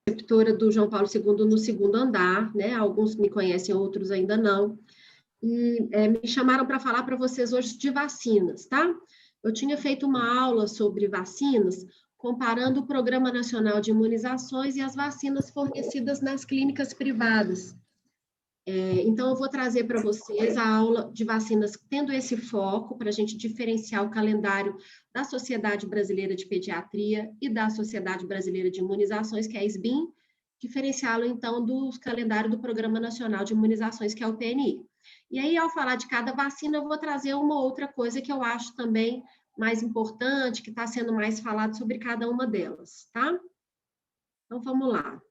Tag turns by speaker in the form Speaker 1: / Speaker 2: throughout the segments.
Speaker 1: preceptora do João Paulo II no segundo andar, né? Alguns me conhecem, outros ainda não. E me chamaram para falar para vocês hoje de vacinas, tá? Eu tinha feito uma aula sobre vacinas, comparando o Programa Nacional de Imunizações e as vacinas fornecidas nas clínicas privadas. Então, eu vou trazer para vocês a aula de vacinas tendo esse foco, para a gente diferenciar o calendário da Sociedade Brasileira de Pediatria e da Sociedade Brasileira de Imunizações, que é a SBIM, diferenciá-lo, então, do calendário do Programa Nacional de Imunizações, que é o PNI. E aí, ao falar de cada vacina, eu vou trazer uma outra coisa que eu acho também mais importante, que está sendo mais falado sobre cada uma delas, tá? Então, vamos lá.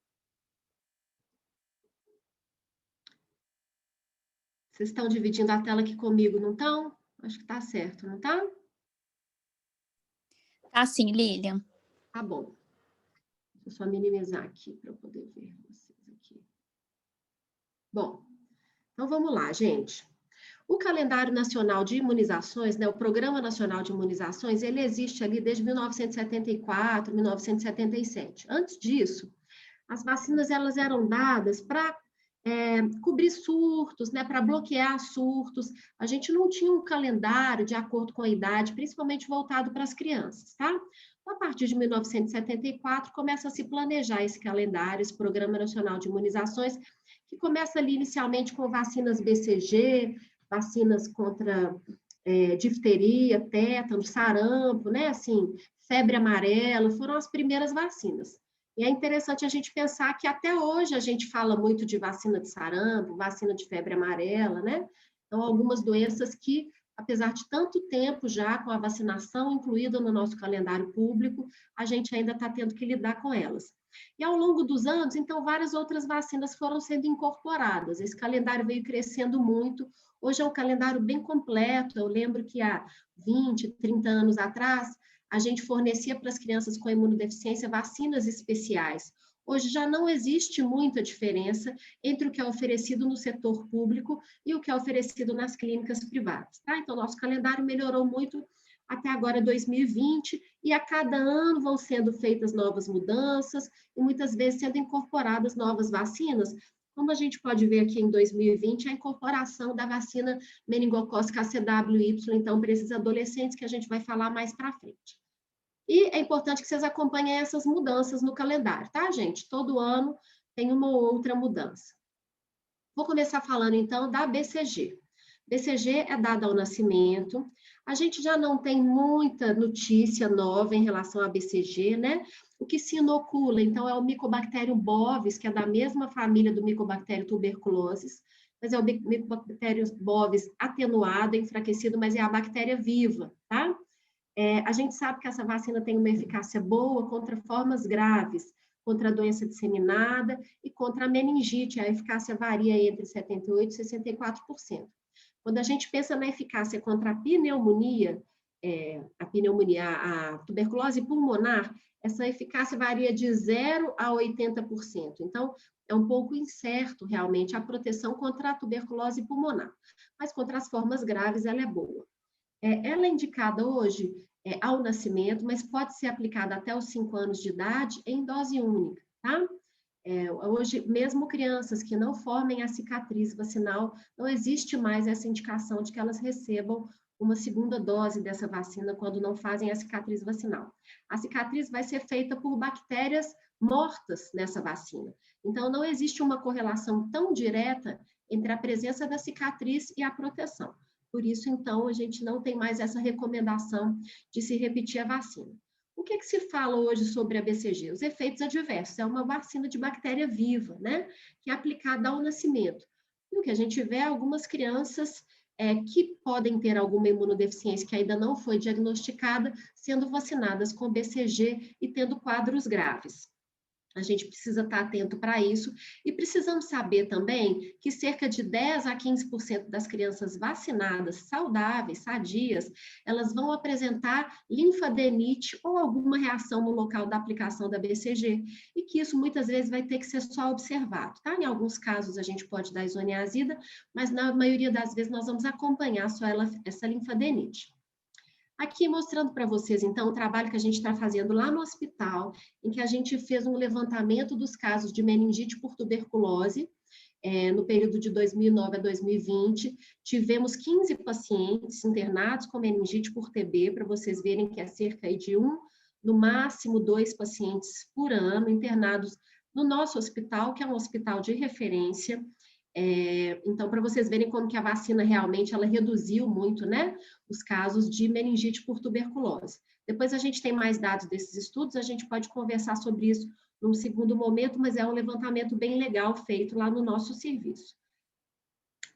Speaker 1: Vocês estão dividindo a tela aqui comigo, não estão? Acho que está certo, não está?
Speaker 2: Tá sim, Lilian.
Speaker 1: Tá bom. Deixa eu só minimizar aqui para eu poder ver vocês aqui. Bom, então vamos lá, gente. O Calendário Nacional de Imunizações, né, o Programa Nacional de Imunizações, ele existe ali desde 1974, 1977. Antes disso, as vacinas elas eram dadas para cobrir surtos, né, para bloquear surtos. A gente não tinha um calendário de acordo com a idade, principalmente voltado para as crianças, tá? Então, a partir de 1974, começa a se planejar esse calendário, esse Programa Nacional de Imunizações, que começa ali inicialmente com vacinas BCG, vacinas contra difteria, tétano, sarampo, né, assim, febre amarela, foram as primeiras vacinas. E é interessante a gente pensar que até hoje a gente fala muito de vacina de sarampo, vacina de febre amarela, né? Então, algumas doenças que, apesar de tanto tempo já com a vacinação incluída no nosso calendário público, a gente ainda está tendo que lidar com elas. E ao longo dos anos, então, várias outras vacinas foram sendo incorporadas. Esse calendário veio crescendo muito. Hoje é um calendário bem completo. Eu lembro que há 20, 30 anos atrás, a gente fornecia para as crianças com imunodeficiência vacinas especiais. Hoje já não existe muita diferença entre o que é oferecido no setor público e o que é oferecido nas clínicas privadas, tá? Então, nosso calendário melhorou muito até agora 2020, e a cada ano vão sendo feitas novas mudanças e muitas vezes sendo incorporadas novas vacinas, como a gente pode ver aqui em 2020, a incorporação da vacina meningocócica ACWY, então, para esses adolescentes, que a gente vai falar mais para frente. E é importante que vocês acompanhem essas mudanças no calendário, tá, gente? Todo ano tem uma ou outra mudança. Vou começar falando, então, da BCG. BCG é dada ao nascimento. A gente já não tem muita notícia nova em relação à BCG, né? O que se inocula, então, é o Mycobacterium bovis, que é da mesma família do Mycobacterium tuberculosis, mas é o Mycobacterium bovis atenuado, enfraquecido, mas é a bactéria viva, tá? A gente sabe que essa vacina tem uma eficácia boa contra formas graves, contra a doença disseminada e contra a meningite. A eficácia varia entre 78% e 64%. Quando a gente pensa na eficácia contra a pneumonia, a tuberculose pulmonar, essa eficácia varia de 0% a 80%. Então, é um pouco incerto, realmente, a proteção contra a tuberculose pulmonar. Mas contra as formas graves, ela é boa. Ela é indicada hoje ao nascimento, mas pode ser aplicada até os 5 anos de idade em dose única, tá? Hoje, mesmo crianças que não formem a cicatriz vacinal, não existe mais essa indicação de que elas recebam uma segunda dose dessa vacina quando não fazem a cicatriz vacinal. A cicatriz vai ser feita por bactérias mortas nessa vacina. Então, não existe uma correlação tão direta entre a presença da cicatriz e a proteção. Por isso, então, a gente não tem mais essa recomendação de se repetir a vacina. O que se fala hoje sobre a BCG? Os efeitos adversos. É uma vacina de bactéria viva, né? Que é aplicada ao nascimento. E o que a gente vê é algumas crianças que podem ter alguma imunodeficiência que ainda não foi diagnosticada, sendo vacinadas com BCG e tendo quadros graves. A gente precisa estar atento para isso e precisamos saber também que cerca de 10 a 15% das crianças vacinadas, saudáveis, sadias, elas vão apresentar linfadenite ou alguma reação no local da aplicação da BCG e que isso muitas vezes vai ter que ser só observado, tá? Em alguns casos a gente pode dar isoniazida, mas na maioria das vezes nós vamos acompanhar só essa linfadenite. Aqui mostrando para vocês, então, o trabalho que a gente está fazendo lá no hospital, em que a gente fez um levantamento dos casos de meningite por tuberculose, no período de 2009 a 2020, tivemos 15 pacientes internados com meningite por TB, para vocês verem que é cerca de no máximo 2 pacientes por ano internados no nosso hospital, que é um hospital de referência. Então, para vocês verem como que a vacina realmente, ela reduziu muito, né, os casos de meningite por tuberculose. Depois a gente tem mais dados desses estudos, a gente pode conversar sobre isso num segundo momento, mas é um levantamento bem legal feito lá no nosso serviço.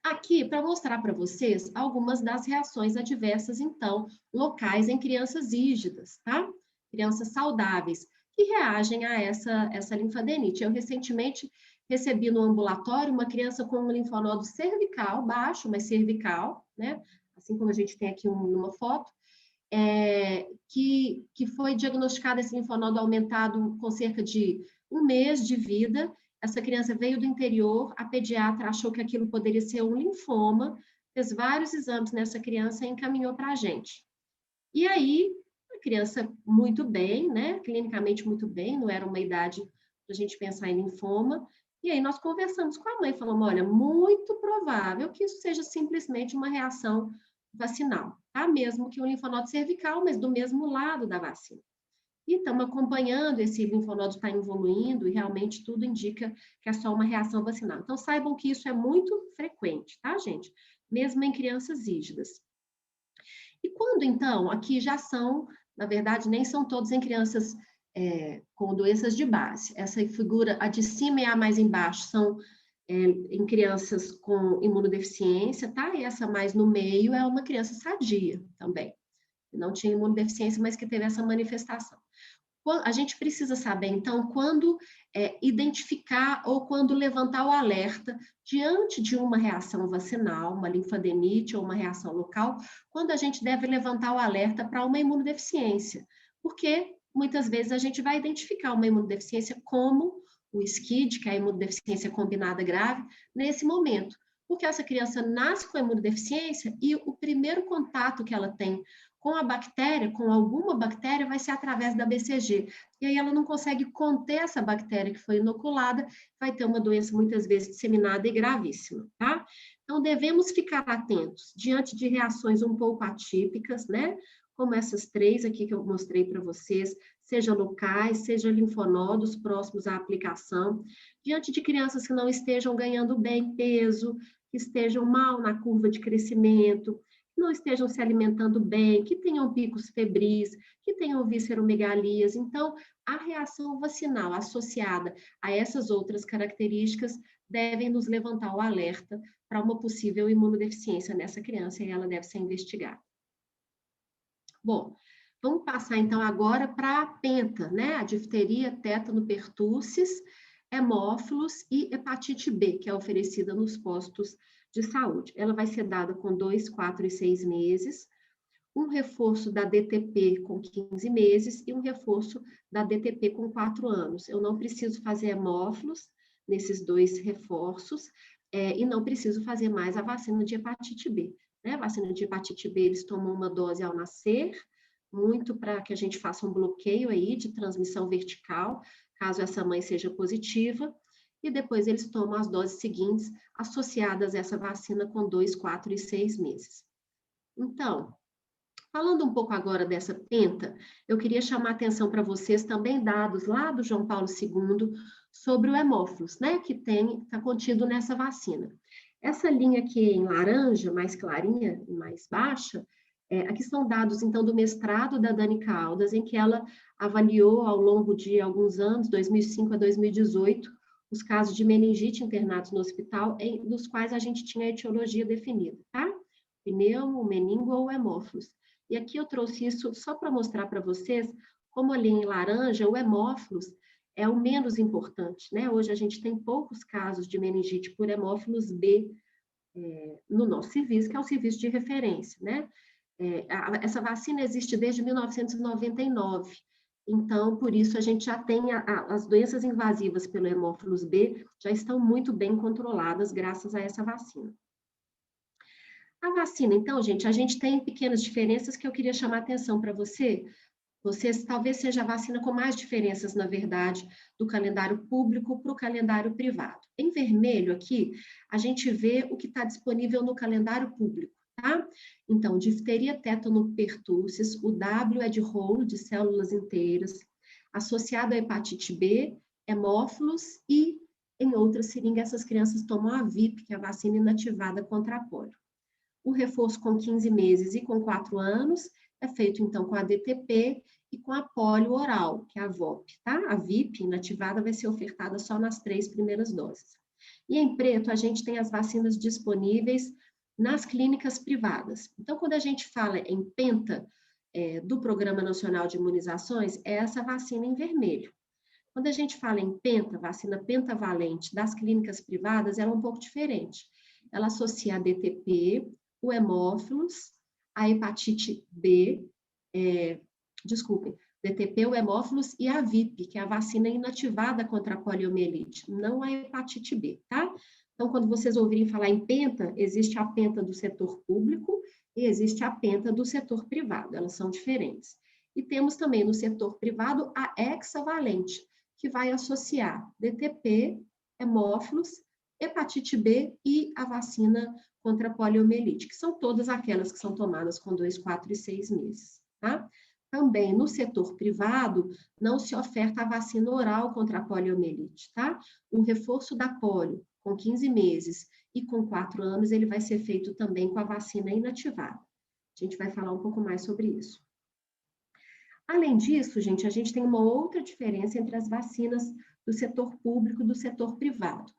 Speaker 1: Aqui, para mostrar para vocês algumas das reações adversas, então, locais em crianças rígidas, tá? Crianças saudáveis, que reagem a essa linfadenite. Eu recentemente recebi no ambulatório uma criança com um linfonodo cervical, baixo, mas cervical, né? Assim como a gente tem aqui numa foto, que foi diagnosticado esse linfonodo aumentado com cerca de 1 mês de vida. Essa criança veio do interior, a pediatra achou que aquilo poderia ser um linfoma, fez vários exames nessa criança e encaminhou para a gente. E aí, a criança muito bem, né, clinicamente muito bem, não era uma idade para a gente pensar em linfoma, e aí nós conversamos com a mãe, falamos, olha, muito provável que isso seja simplesmente uma reação vacinal, tá? Mesmo que o linfonodo cervical, mas do mesmo lado da vacina. E estamos acompanhando, esse linfonodo está evoluindo e realmente tudo indica que é só uma reação vacinal. Então, saibam que isso é muito frequente, tá, gente? Mesmo em crianças rígidas. E quando, então, aqui já são, na verdade, nem são todos em crianças com doenças de base. Essa figura, a de cima e a mais embaixo, são em crianças com imunodeficiência, tá? E essa mais no meio é uma criança sadia também. Não tinha imunodeficiência, mas que teve essa manifestação. A gente precisa saber, então, quando identificar ou quando levantar o alerta diante de uma reação vacinal, uma linfadenite ou uma reação local, quando a gente deve levantar o alerta para uma imunodeficiência, porque muitas vezes a gente vai identificar uma imunodeficiência como o SCID, que é a imunodeficiência combinada grave, nesse momento, porque essa criança nasce com a imunodeficiência e o primeiro contato que ela tem com a bactéria, com alguma bactéria, vai ser através da BCG. E aí ela não consegue conter essa bactéria que foi inoculada, vai ter uma doença muitas vezes disseminada e gravíssima, tá? Então, devemos ficar atentos diante de reações um pouco atípicas, né? Como essas 3 aqui que eu mostrei para vocês, seja locais, seja linfonodos próximos à aplicação, diante de crianças que não estejam ganhando bem peso, que estejam mal na curva de crescimento, não estejam se alimentando bem, que tenham picos febris, que tenham visceromegalias. Então, a reação vacinal associada a essas outras características devem nos levantar o alerta para uma possível imunodeficiência nessa criança e ela deve ser investigada. Bom, vamos passar então agora para a penta, né? A difteria, tétano, pertussis, hemófilos e hepatite B, que é oferecida nos postos de saúde. Ela vai ser dada com 2, 4 e 6 meses, um reforço da DTP com 15 meses e um reforço da DTP com 4 anos. Eu não preciso fazer hemófilos nesses 2 reforços e não preciso fazer mais a vacina de hepatite B. Né? A vacina de hepatite B, eles tomam uma dose ao nascer, muito para que a gente faça um bloqueio aí de transmissão vertical, caso essa mãe seja positiva, e depois eles tomam as doses seguintes associadas a essa vacina com 2, 4 e 6 meses. Então, falando um pouco agora dessa penta, eu queria chamar a atenção para vocês também dados lá do João Paulo II sobre o hemófilos, né, que está contido nessa vacina. Essa linha aqui em laranja, mais clarinha e mais baixa, aqui são dados, então, do mestrado da Dani Caldas, em que ela avaliou ao longo de alguns anos, 2005 a 2018, os casos de meningite internados no hospital, nos quais a gente tinha a etiologia definida, tá? Pneumo, meningo ou hemófilos. E aqui eu trouxe isso só para mostrar para vocês como ali em laranja, o hemófilos é o menos importante, né? Hoje a gente tem poucos casos de meningite por hemófilos B no nosso serviço, que é o serviço de referência, né? Essa vacina existe desde 1999, então, por isso, a gente já tem as doenças invasivas pelo hemófilos B já estão muito bem controladas graças a essa vacina. A vacina, então, gente, a gente tem pequenas diferenças que eu queria chamar a atenção para você. Você talvez seja a vacina com mais diferenças, na verdade, do calendário público para o calendário privado. Em vermelho aqui, a gente vê o que está disponível no calendário público, tá? Então, difteria, tétano, pertussis, o W é de rolo, de células inteiras, associado à hepatite B, hemófilos e, em outras seringas, essas crianças tomam a VIP, que é a vacina inativada contra a polio. O reforço com 15 meses e com 4 anos é feito, então, com a DTP e com a polio oral, que é a VOP, tá? A VIP inativada vai ser ofertada só nas 3 primeiras doses. E em preto, a gente tem as vacinas disponíveis nas clínicas privadas. Então, quando a gente fala em penta, do Programa Nacional de Imunizações, é essa vacina em vermelho. Quando a gente fala em penta, vacina pentavalente das clínicas privadas, ela é um pouco diferente. Ela associa a DTP, o hemófilos, a hepatite B, DTP, o hemófilos e a VIP, que é a vacina inativada contra a poliomielite, não a hepatite B, tá? Então, quando vocês ouvirem falar em penta, existe a penta do setor público e existe a penta do setor privado, elas são diferentes. E temos também no setor privado a hexavalente, que vai associar DTP, hemófilos, hepatite B e a vacina contra a poliomielite, que são todas aquelas que são tomadas com 2, 4 e 6 meses, tá? Também no setor privado, não se oferta a vacina oral contra a poliomielite, tá? O reforço da polio com 15 meses e com 4 anos, ele vai ser feito também com a vacina inativada. A gente vai falar um pouco mais sobre isso. Além disso, gente, a gente tem uma outra diferença entre as vacinas do setor público e do setor privado.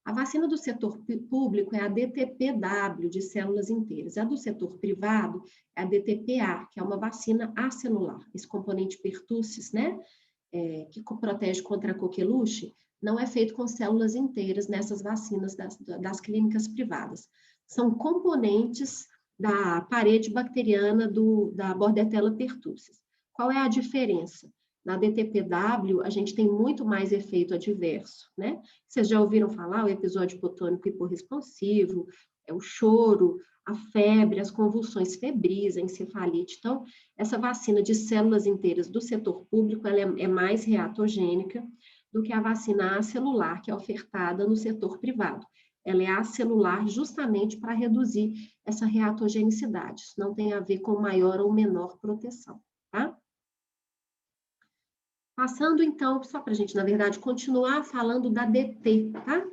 Speaker 1: A vacina do setor público é a DTP-W, de células inteiras. A do setor privado é a DTP-A, que é uma vacina acelular. Esse componente pertussis, né, que protege contra a coqueluche, não é feito com células inteiras nessas vacinas das clínicas privadas. São componentes da parede bacteriana da Bordetella pertussis. Qual é a diferença? Na DTP-W, a gente tem muito mais efeito adverso, né? Vocês já ouviram falar o episódio hipotônico hiporresponsivo, o choro, a febre, as convulsões febris, a encefalite. Então, essa vacina de células inteiras do setor público, ela é mais reatogênica do que a vacina acelular, que é ofertada no setor privado. Ela é acelular justamente para reduzir essa reatogenicidade. Isso não tem a ver com maior ou menor proteção, tá? Passando, então, só para a gente, na verdade, continuar falando da DT, tá?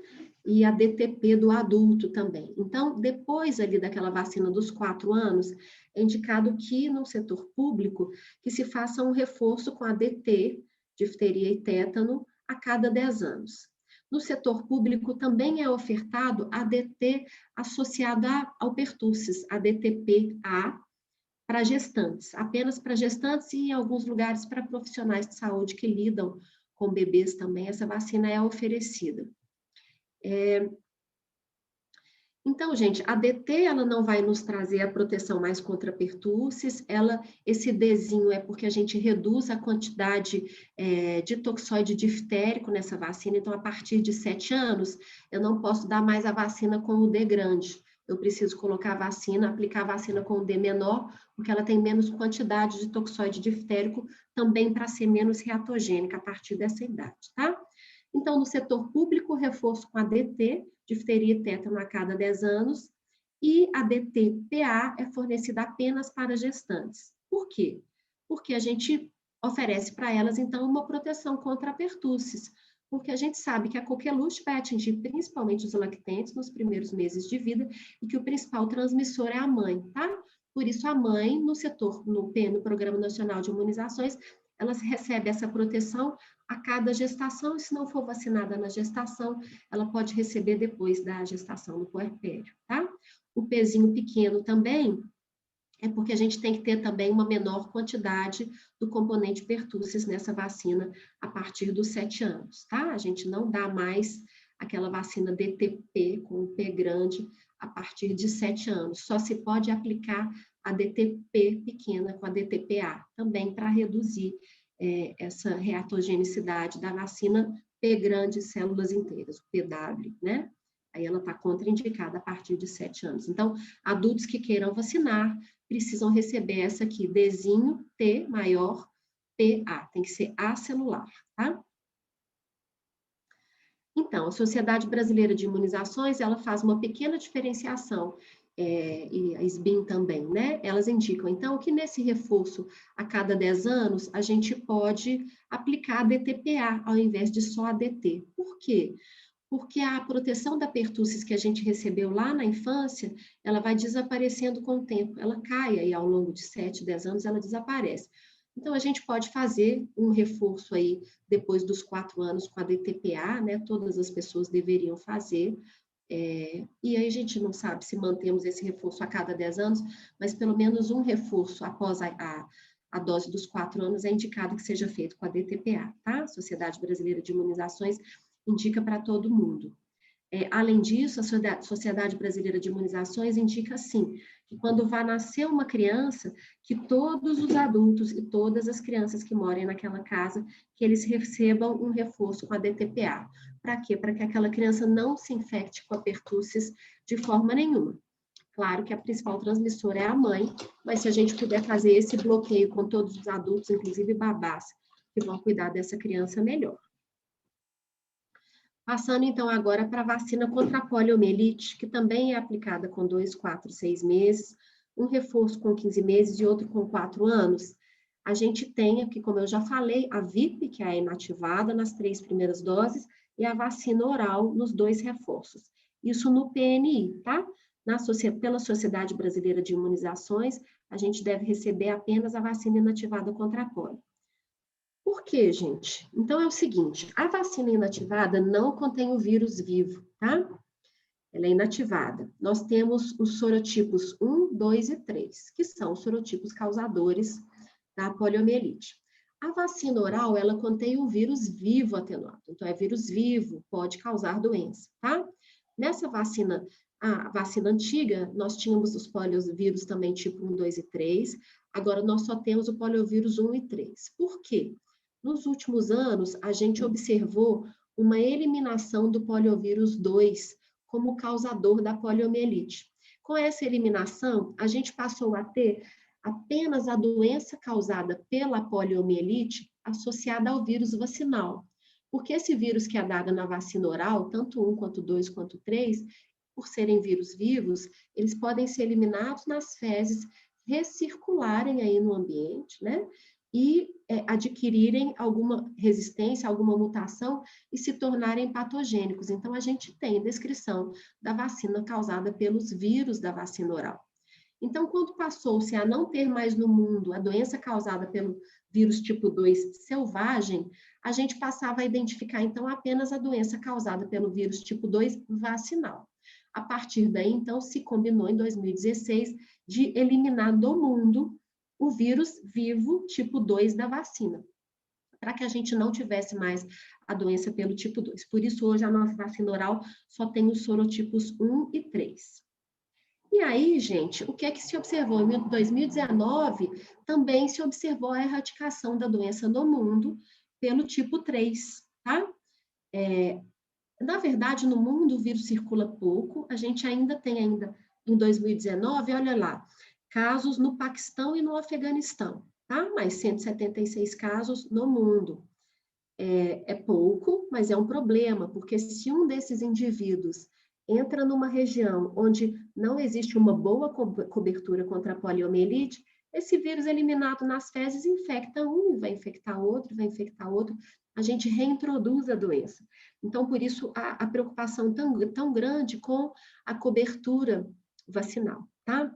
Speaker 1: E a DTP do adulto também. Então, depois ali daquela vacina dos 4 anos, é indicado que no setor público que se faça um reforço com a DT, difteria e tétano, a cada 10 anos. No setor público também é ofertado a DT associada ao pertussis, a DTP-A, para gestantes, apenas para gestantes e em alguns lugares para profissionais de saúde que lidam com bebês também, essa vacina é oferecida. Então, gente, a DT, ela não vai nos trazer a proteção mais contra pertussis, esse Dzinho é porque a gente reduz a quantidade de toxoide diftérico nessa vacina, então, a partir de 7 anos, eu não posso dar mais a vacina com o D grande, eu preciso colocar a vacina, aplicar a vacina com o D menor, porque ela tem menos quantidade de toxoide diftérico, também para ser menos reatogênica a partir dessa idade, tá? Então, no setor público, reforço com a DT, difteria e tétano a cada 10 anos, e a DTPA é fornecida apenas para gestantes. Por quê? Porque a gente oferece para elas, então, uma proteção contra a pertussis, porque a gente sabe que a coqueluche vai atingir principalmente os lactentes nos primeiros meses de vida e que o principal transmissor é a mãe, tá? Por isso, a mãe, no Programa Nacional de Imunizações, ela recebe essa proteção a cada gestação, e se não for vacinada na gestação, ela pode receber depois da gestação, no puerpério, tá? O pezinho pequeno também é porque a gente tem que ter também uma menor quantidade do componente pertussis nessa vacina a partir dos 7 anos, tá? A gente não dá mais aquela vacina DTP com o P grande a partir de 7 anos, só se pode aplicar a DTP pequena com a DTPA, também para reduzir essa reatogenicidade da vacina P grande células inteiras, o PW, né? Aí ela está contraindicada a partir de 7 anos. Então, adultos que queiram vacinar precisam receber essa aqui, Dzinho, T maior, PA, tem que ser acelular, tá? Então, a Sociedade Brasileira de Imunizações, ela faz uma pequena diferenciação, e a SBIM também, né? Elas indicam, então, que nesse reforço a cada 10 anos, a gente pode aplicar a DTPA, ao invés de só a DT. Por quê? Porque a proteção da pertussis que a gente recebeu lá na infância, ela vai desaparecendo com o tempo, ela cai aí ao longo de 7, 10 anos, ela desaparece. Então, a gente pode fazer um reforço aí depois dos 4 anos com a DTPA, né? Todas as pessoas deveriam fazer. E aí a gente não sabe se mantemos esse reforço a cada 10 anos, mas pelo menos um reforço após a dose dos 4 anos é indicado que seja feito com a DTPA, tá? Sociedade Brasileira de Imunizações indica para todo mundo. Além disso, a Sociedade Brasileira de Imunizações indica, sim, que quando vai nascer uma criança, que todos os adultos e todas as crianças que morem naquela casa, que eles recebam um reforço com a DTPA. Para quê? Para que aquela criança não se infecte com a pertussis de forma nenhuma. Claro que a principal transmissora é a mãe, mas se a gente puder fazer esse bloqueio com todos os adultos, inclusive babás, que vão cuidar dessa criança melhor. Passando, então, agora para a vacina contra a poliomielite, que também é aplicada com 2, 4, 6 meses, um reforço com 15 meses e outro com 4 anos. A gente tem aqui, como eu já falei, a VIP, que é a inativada nas 3 primeiras doses, e a vacina oral nos 2 reforços. Isso no PNI, tá? Pela Sociedade Brasileira de Imunizações, a gente deve receber apenas a vacina inativada contra a polio. Por quê, gente? Então é o seguinte, a vacina inativada não contém o vírus vivo, tá? Ela é inativada. Nós temos os sorotipos 1, 2 e 3, que são os sorotipos causadores da poliomielite. A vacina oral, ela contém o vírus vivo atenuado. Então, é vírus vivo, pode causar doença, tá? Nessa vacina, a vacina antiga, nós tínhamos os poliovírus também tipo 1, 2 e 3. Agora, nós só temos o poliovírus 1 e 3. Por quê? Nos últimos anos, a gente observou uma eliminação do poliovírus 2 como causador da poliomielite. Com essa eliminação, a gente passou a ter apenas a doença causada pela poliomielite associada ao vírus vacinal. Porque esse vírus que é dado na vacina oral, tanto 1 quanto 2 quanto 3, por serem vírus vivos, eles podem ser eliminados nas fezes, recircularem aí no ambiente, né? E adquirirem alguma resistência, alguma mutação e se tornarem patogênicos. Então, a gente tem descrição da vacina causada pelos vírus da vacina oral. Então, quando passou-se a não ter mais no mundo a doença causada pelo vírus tipo 2 selvagem, a gente passava a identificar, então, apenas a doença causada pelo vírus tipo 2 vacinal. A partir daí, então, se combinou em 2016 de eliminar do mundo o vírus vivo tipo 2 da vacina, para que a gente não tivesse mais a doença pelo tipo 2. Por isso, hoje, a nossa vacina oral só tem os sorotipos 1 e 3. E aí, gente, o que é que se observou? Em 2019, também se observou a erradicação da doença no mundo pelo tipo 3, tá? Na verdade, no mundo o vírus circula pouco, a gente ainda tem, em 2019, olha lá, casos no Paquistão e no Afeganistão, tá? Mais 176 casos no mundo. É pouco, mas é um problema, porque se um desses indivíduos entra numa região onde não existe uma boa cobertura contra a poliomielite, esse vírus eliminado nas fezes infecta um e vai infectar outro, vai infectar outro, a gente reintroduz a doença. Então, por isso, a preocupação tão grande com a cobertura vacinal, tá?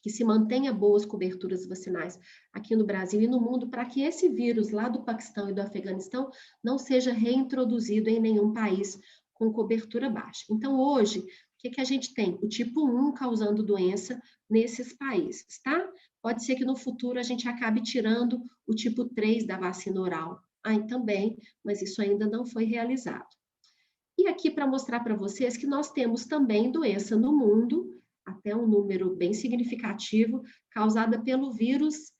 Speaker 1: Que se mantenha boas coberturas vacinais aqui no Brasil e no mundo, para que esse vírus lá do Paquistão e do Afeganistão não seja reintroduzido em nenhum país com cobertura baixa. Então, hoje, o que a gente tem? O tipo 1 causando doença nesses países, tá? Pode ser que no futuro a gente acabe tirando o tipo 3 da vacina oral. Também, mas isso ainda não foi realizado. E aqui para mostrar para vocês que nós temos também doença no mundo, até um número bem significativo, causada pelo vírus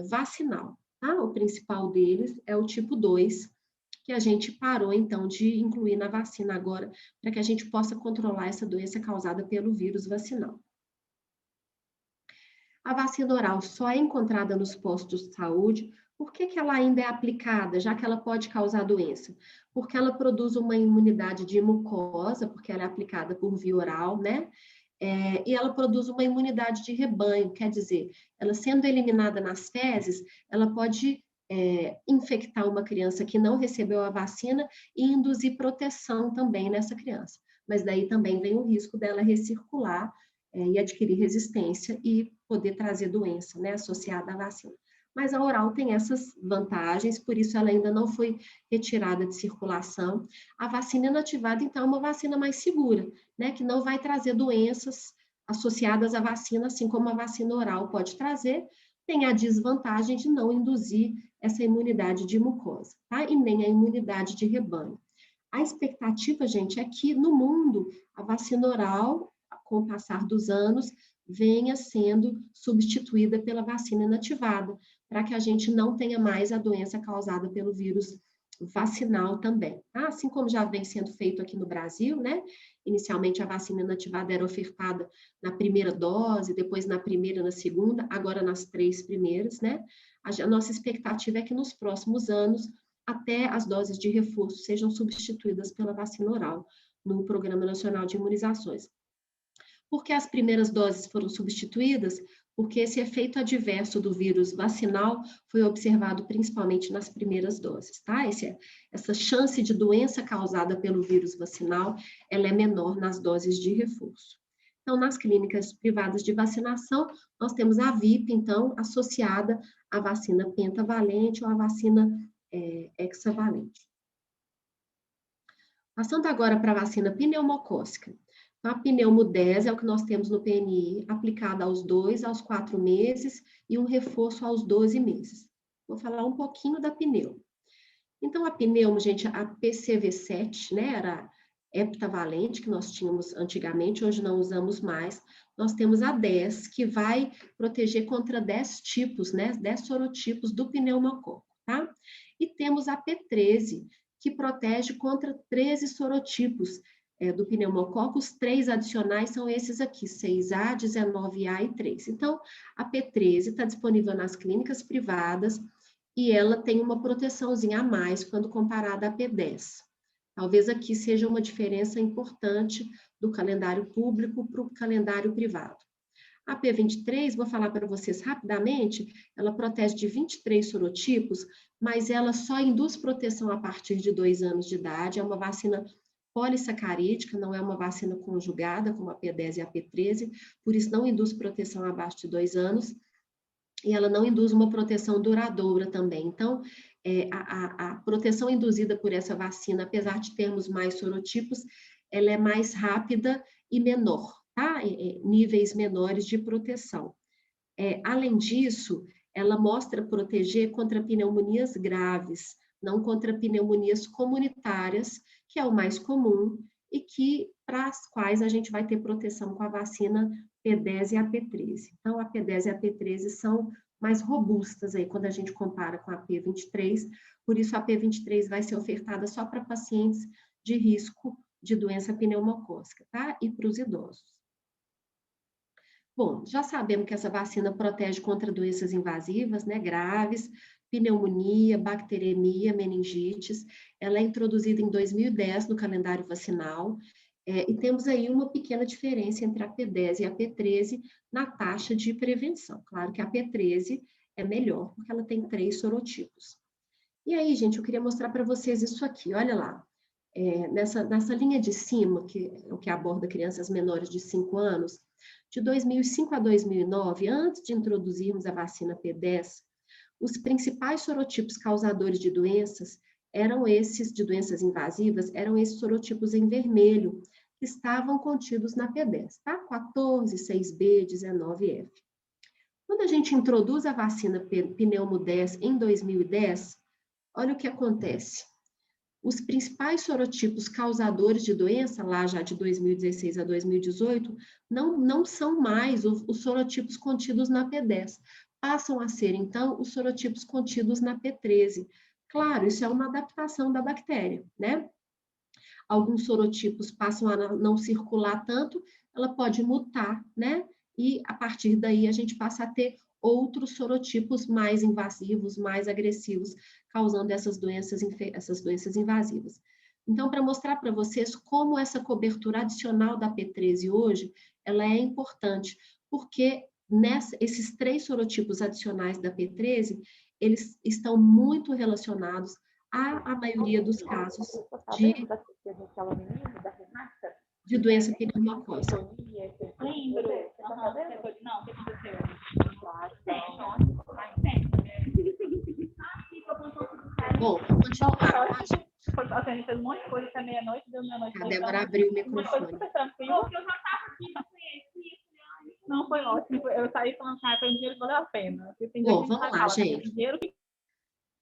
Speaker 1: vacinal. Tá? O principal deles é o tipo 2, que a gente parou, então, de incluir na vacina agora, para que a gente possa controlar essa doença causada pelo vírus vacinal. A vacina oral só é encontrada nos postos de saúde. Por que ela ainda é aplicada, já que ela pode causar doença? Porque ela produz uma imunidade de mucosa, porque ela é aplicada por via oral, né? E ela produz uma imunidade de rebanho, quer dizer, ela sendo eliminada nas fezes, ela pode infectar uma criança que não recebeu a vacina e induzir proteção também nessa criança. Mas daí também vem o risco dela recircular e adquirir resistência e poder trazer doença, né, associada à vacina. Mas a oral tem essas vantagens, por isso ela ainda não foi retirada de circulação. A vacina inativada, então, é uma vacina mais segura, né, que não vai trazer doenças associadas à vacina, assim como a vacina oral pode trazer, tem a desvantagem de não induzir essa imunidade de mucosa, tá? E nem a imunidade de rebanho. A expectativa, gente, é que no mundo a vacina oral, com o passar dos anos, venha sendo substituída pela vacina inativada, para que a gente não tenha mais a doença causada pelo vírus vacinal também. Tá? Assim como já vem sendo feito aqui no Brasil, né? Inicialmente a vacina inativada era ofertada na primeira dose, depois na primeira e na segunda, agora nas 3 primeiras, né? A nossa expectativa é que nos próximos anos até as doses de reforço sejam substituídas pela vacina oral no Programa Nacional de Imunizações. Por que as primeiras doses foram substituídas? Porque esse efeito adverso do vírus vacinal foi observado principalmente nas primeiras doses, tá? Essa chance de doença causada pelo vírus vacinal, ela é menor nas doses de reforço. Então, nas clínicas privadas de vacinação, nós temos a VIP, então, associada à vacina pentavalente ou à vacina hexavalente. Passando agora para a vacina pneumocócica. A pneumo 10 é o que nós temos no PNI, aplicada aos 2, aos 4 meses e um reforço aos 12 meses. Vou falar um pouquinho da pneumo. Então, a pneumo, gente, a PCV7, né, era heptavalente, que nós tínhamos antigamente, hoje não usamos mais. Nós temos a 10, que vai proteger contra 10 tipos, né, 10 sorotipos do pneumococo, tá? E temos a P13, que protege contra 13 sorotipos do pneumococo. Os 3 adicionais são esses aqui, 6A, 19A e 3. Então, a P13 está disponível nas clínicas privadas e ela tem uma proteçãozinha a mais quando comparada à P10. Talvez aqui seja uma diferença importante do calendário público para o calendário privado. A P23, vou falar para vocês rapidamente, ela protege de 23 sorotipos, mas ela só induz proteção a partir de 2 anos de idade, é uma vacina polissacarídica, não é uma vacina conjugada, como a P10 e a P13, por isso não induz proteção abaixo de 2 anos, e ela não induz uma proteção duradoura também. Então, a proteção induzida por essa vacina, apesar de termos mais sorotipos, ela é mais rápida e menor, tá? Níveis menores de proteção. Além disso, ela mostra proteger contra pneumonias graves, não contra pneumonias comunitárias, que é o mais comum, e que para as quais a gente vai ter proteção com a vacina P10 e a P13. Então, a P10 e a P13 são mais robustas aí quando a gente compara com a P23, por isso a P23 vai ser ofertada só para pacientes de risco de doença pneumocócica, tá? E para os idosos. Bom, já sabemos que essa vacina protege contra doenças invasivas, né, graves, pneumonia, bacteremia, meningites. Ela é introduzida em 2010 no calendário vacinal, e temos aí uma pequena diferença entre a P10 e a P13 na taxa de prevenção. Claro que a P13 é melhor, porque ela tem 3 sorotipos. E aí, gente, eu queria mostrar para vocês isso aqui, olha lá. Nessa linha de cima, que é o que aborda crianças menores de 5 anos, de 2005 a 2009, antes de introduzirmos a vacina P10, os principais sorotipos causadores de doenças eram esses, de doenças invasivas, eram esses sorotipos em vermelho, que estavam contidos na P10, tá? 14, 6B, 19F. Quando a gente introduz a vacina pneumo 10 em 2010, olha o que acontece. Os principais sorotipos causadores de doença, lá já de 2016 a 2018, não são mais os sorotipos contidos na P10. Passam a ser, então, os sorotipos contidos na P13, Claro, isso é uma adaptação da bactéria, né? Alguns sorotipos passam a não circular tanto, ela pode mutar, né? E a partir daí a gente passa a ter outros sorotipos mais invasivos, mais agressivos, causando essas doenças invasivas. Então, para mostrar para vocês como essa cobertura adicional da P13 hoje, ela é importante, porque esses 3 sorotipos adicionais da P13, eles estão muito relacionados à maioria dos casos de doença pneumocócica.
Speaker 2: Lembro. Não, o que aconteceu?
Speaker 1: Bom, vou continuar, tá, gente?
Speaker 2: A gente fez um monte de coisa até meia-noite, deu meia-noite.
Speaker 1: A Débora abriu o
Speaker 2: Uma coisa
Speaker 1: microfone.
Speaker 2: super tranquila. Eu já estava aqui, não foi ótimo. Eu saí falando, foi um dinheiro que valeu a pena.
Speaker 1: Bom, vamos lá, gente.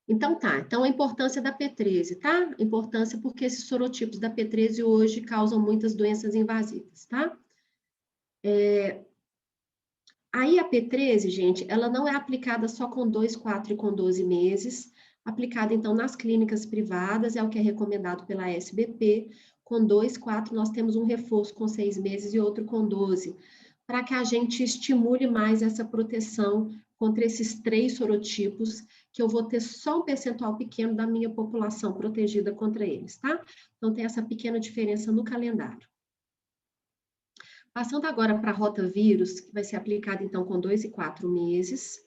Speaker 1: Então tá, então a importância da P13, tá? Importância porque esses sorotipos da P13 hoje causam muitas doenças invasivas, tá? Aí a P13, gente, ela não é aplicada só com 2, 4 e com 12 meses, aplicada então nas clínicas privadas, é o que é recomendado pela SBP, com 2, 4 nós temos um reforço com 6 meses e outro com 12, para que a gente estimule mais essa proteção contra esses 3 sorotipos, que eu vou ter só um percentual pequeno da minha população protegida contra eles, tá? Então tem essa pequena diferença no calendário. Passando agora para a rotavírus, que vai ser aplicada então com 2 e 4 meses,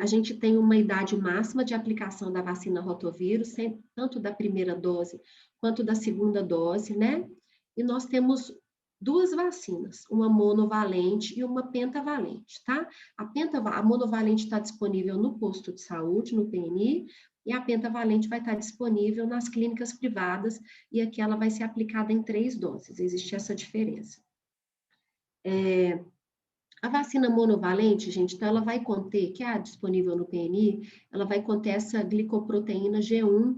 Speaker 1: a gente tem uma idade máxima de aplicação da vacina rotovírus, tanto da primeira dose quanto da segunda dose, né? E nós temos 2 vacinas, uma monovalente e uma pentavalente, tá? A monovalente está disponível no posto de saúde, no PNI, e a pentavalente vai estar disponível nas clínicas privadas, e aqui ela vai ser aplicada em 3 doses, existe essa diferença. A vacina monovalente, gente, então ela vai conter, que é disponível no PNI, ela vai conter essa glicoproteína G1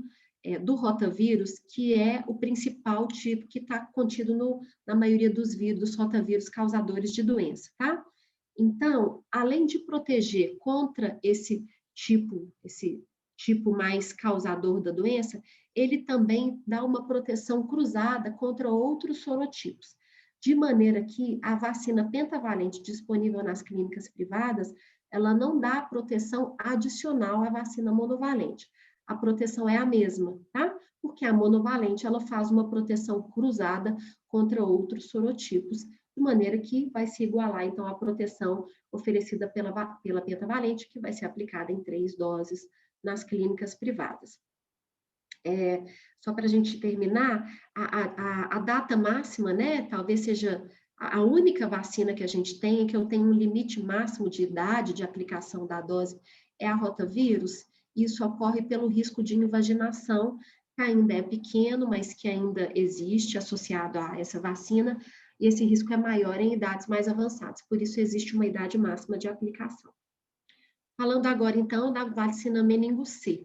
Speaker 1: do rotavírus, que é o principal tipo que está contido na maioria dos rotavírus causadores de doença, tá? Então, além de proteger contra esse tipo mais causador da doença, ele também dá uma proteção cruzada contra outros sorotipos. De maneira que a vacina pentavalente disponível nas clínicas privadas, ela não dá proteção adicional à vacina monovalente. A proteção é a mesma, tá? Porque a monovalente, ela faz uma proteção cruzada contra outros sorotipos, de maneira que vai se igualar, então, a proteção oferecida pela pentavalente, que vai ser aplicada em 3 doses nas clínicas privadas. Só para a gente terminar, a data máxima, né, talvez seja a única vacina que a gente tem, que eu tenho um limite máximo de idade de aplicação da dose, é a rotavírus. Isso ocorre pelo risco de invaginação, que ainda é pequeno, mas que ainda existe associado a essa vacina, e esse risco é maior em idades mais avançadas, por isso existe uma idade máxima de aplicação. Falando agora, então, da vacina meningo C.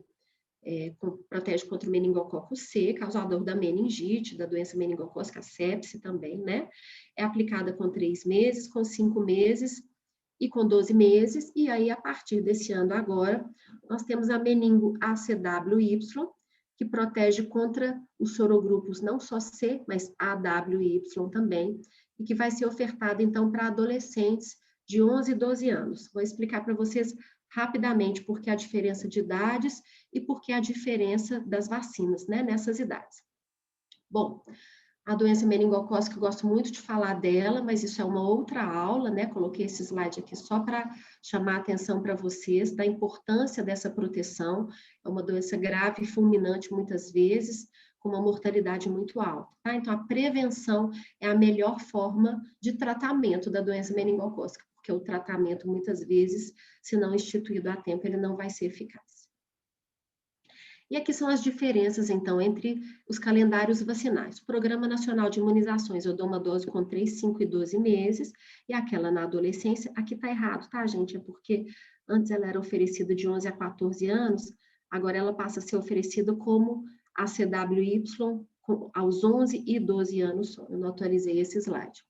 Speaker 1: Protege contra o meningococo C, causador da meningite, da doença meningocócica, sepse também, né? É aplicada com 3 meses, com 5 meses e com 12 meses, e aí, a partir desse ano agora, nós temos a meningo ACWY, que protege contra os sorogrupos não só C, mas AWY também, e que vai ser ofertada, então, para adolescentes de 11 e 12 anos. Vou explicar para vocês rapidamente por que a diferença de idades e por que a diferença das vacinas, né, nessas idades. Bom, a doença meningocócica, eu gosto muito de falar dela, mas isso é uma outra aula, né? Coloquei esse slide aqui só para chamar a atenção para vocês da importância dessa proteção. É uma doença grave e fulminante muitas vezes, com uma mortalidade muito alta, tá? Então, a prevenção é a melhor forma de tratamento da doença meningocócica, porque o tratamento, muitas vezes, se não instituído a tempo, ele não vai ser eficaz. E aqui são as diferenças, então, entre os calendários vacinais. O Programa Nacional de Imunizações, eu dou uma dose com 3, 5 e 12 meses, e aquela na adolescência, aqui tá errado, tá, gente? É porque antes ela era oferecida de 11 a 14 anos, agora ela passa a ser oferecida como a CWY aos 11 e 12 anos só. Eu não atualizei esse slide.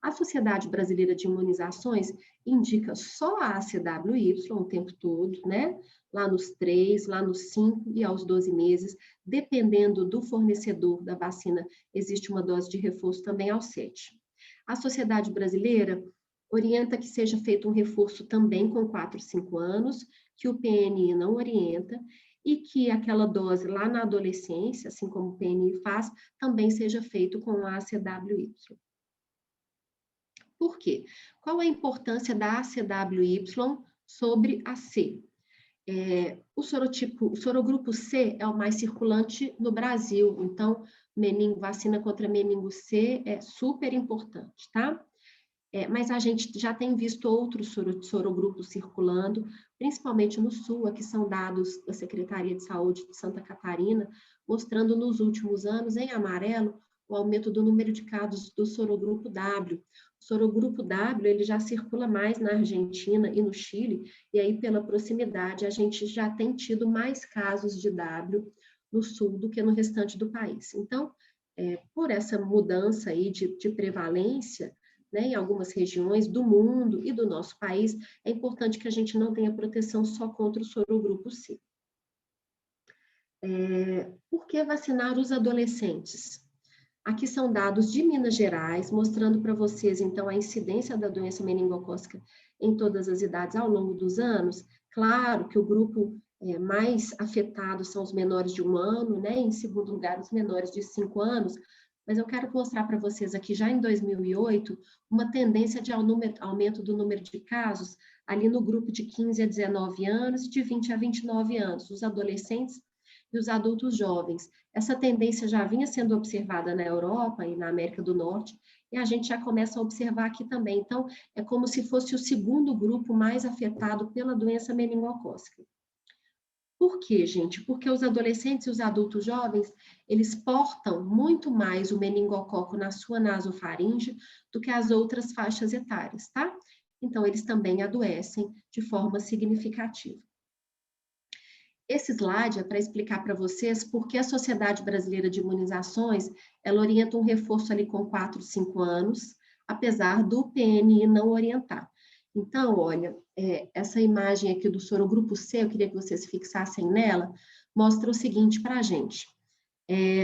Speaker 1: A Sociedade Brasileira de Imunizações indica só a ACWY o tempo todo, né? Lá nos 3, lá nos 5 e aos 12 meses, dependendo do fornecedor da vacina, existe uma dose de reforço também aos 7. A Sociedade Brasileira orienta que seja feito um reforço também com 4, 5 anos, que o PNI não orienta, e que aquela dose lá na adolescência, assim como o PNI faz, também seja feito com a ACWY. Por quê? Qual a importância da ACWY sobre a C? O sorogrupo C é o mais circulante no Brasil, então, vacina contra meningo C é super importante, tá? Mas a gente já tem visto outros sorogrupos circulando, principalmente no Sul, aqui são dados da Secretaria de Saúde de Santa Catarina, mostrando nos últimos anos, em amarelo, o aumento do número de casos do sorogrupo W. O sorogrupo W, ele já circula mais na Argentina e no Chile, e aí pela proximidade a gente já tem tido mais casos de W no Sul do que no restante do país. Então, por essa mudança aí de prevalência, né, em algumas regiões do mundo e do nosso país, é importante que a gente não tenha proteção só contra o sorogrupo C. Por que vacinar os adolescentes? Aqui são dados de Minas Gerais, mostrando para vocês, então, a incidência da doença meningocócica em todas as idades ao longo dos anos. Claro que o grupo mais afetado são os menores de 1 ano, né? Em segundo lugar, os menores de 5 anos, mas eu quero mostrar para vocês aqui, já em 2008, uma tendência de aumento do número de casos ali no grupo de 15 a 19 anos e de 20 a 29 anos, os adolescentes e os adultos jovens. Essa tendência já vinha sendo observada na Europa e na América do Norte, e a gente já começa a observar aqui também. Então, é como se fosse o segundo grupo mais afetado pela doença meningocócica. Por quê, gente? Porque os adolescentes e os adultos jovens, eles portam muito mais o meningococo na sua nasofaringe do que as outras faixas etárias, tá? Então, eles também adoecem de forma significativa. Esse slide é para explicar para vocês por que a Sociedade Brasileira de Imunizações, ela orienta um reforço ali com 4, 5 anos, apesar do PNI não orientar. Então, olha, essa imagem aqui do sorogrupo C, eu queria que vocês fixassem nela, mostra o seguinte para a gente.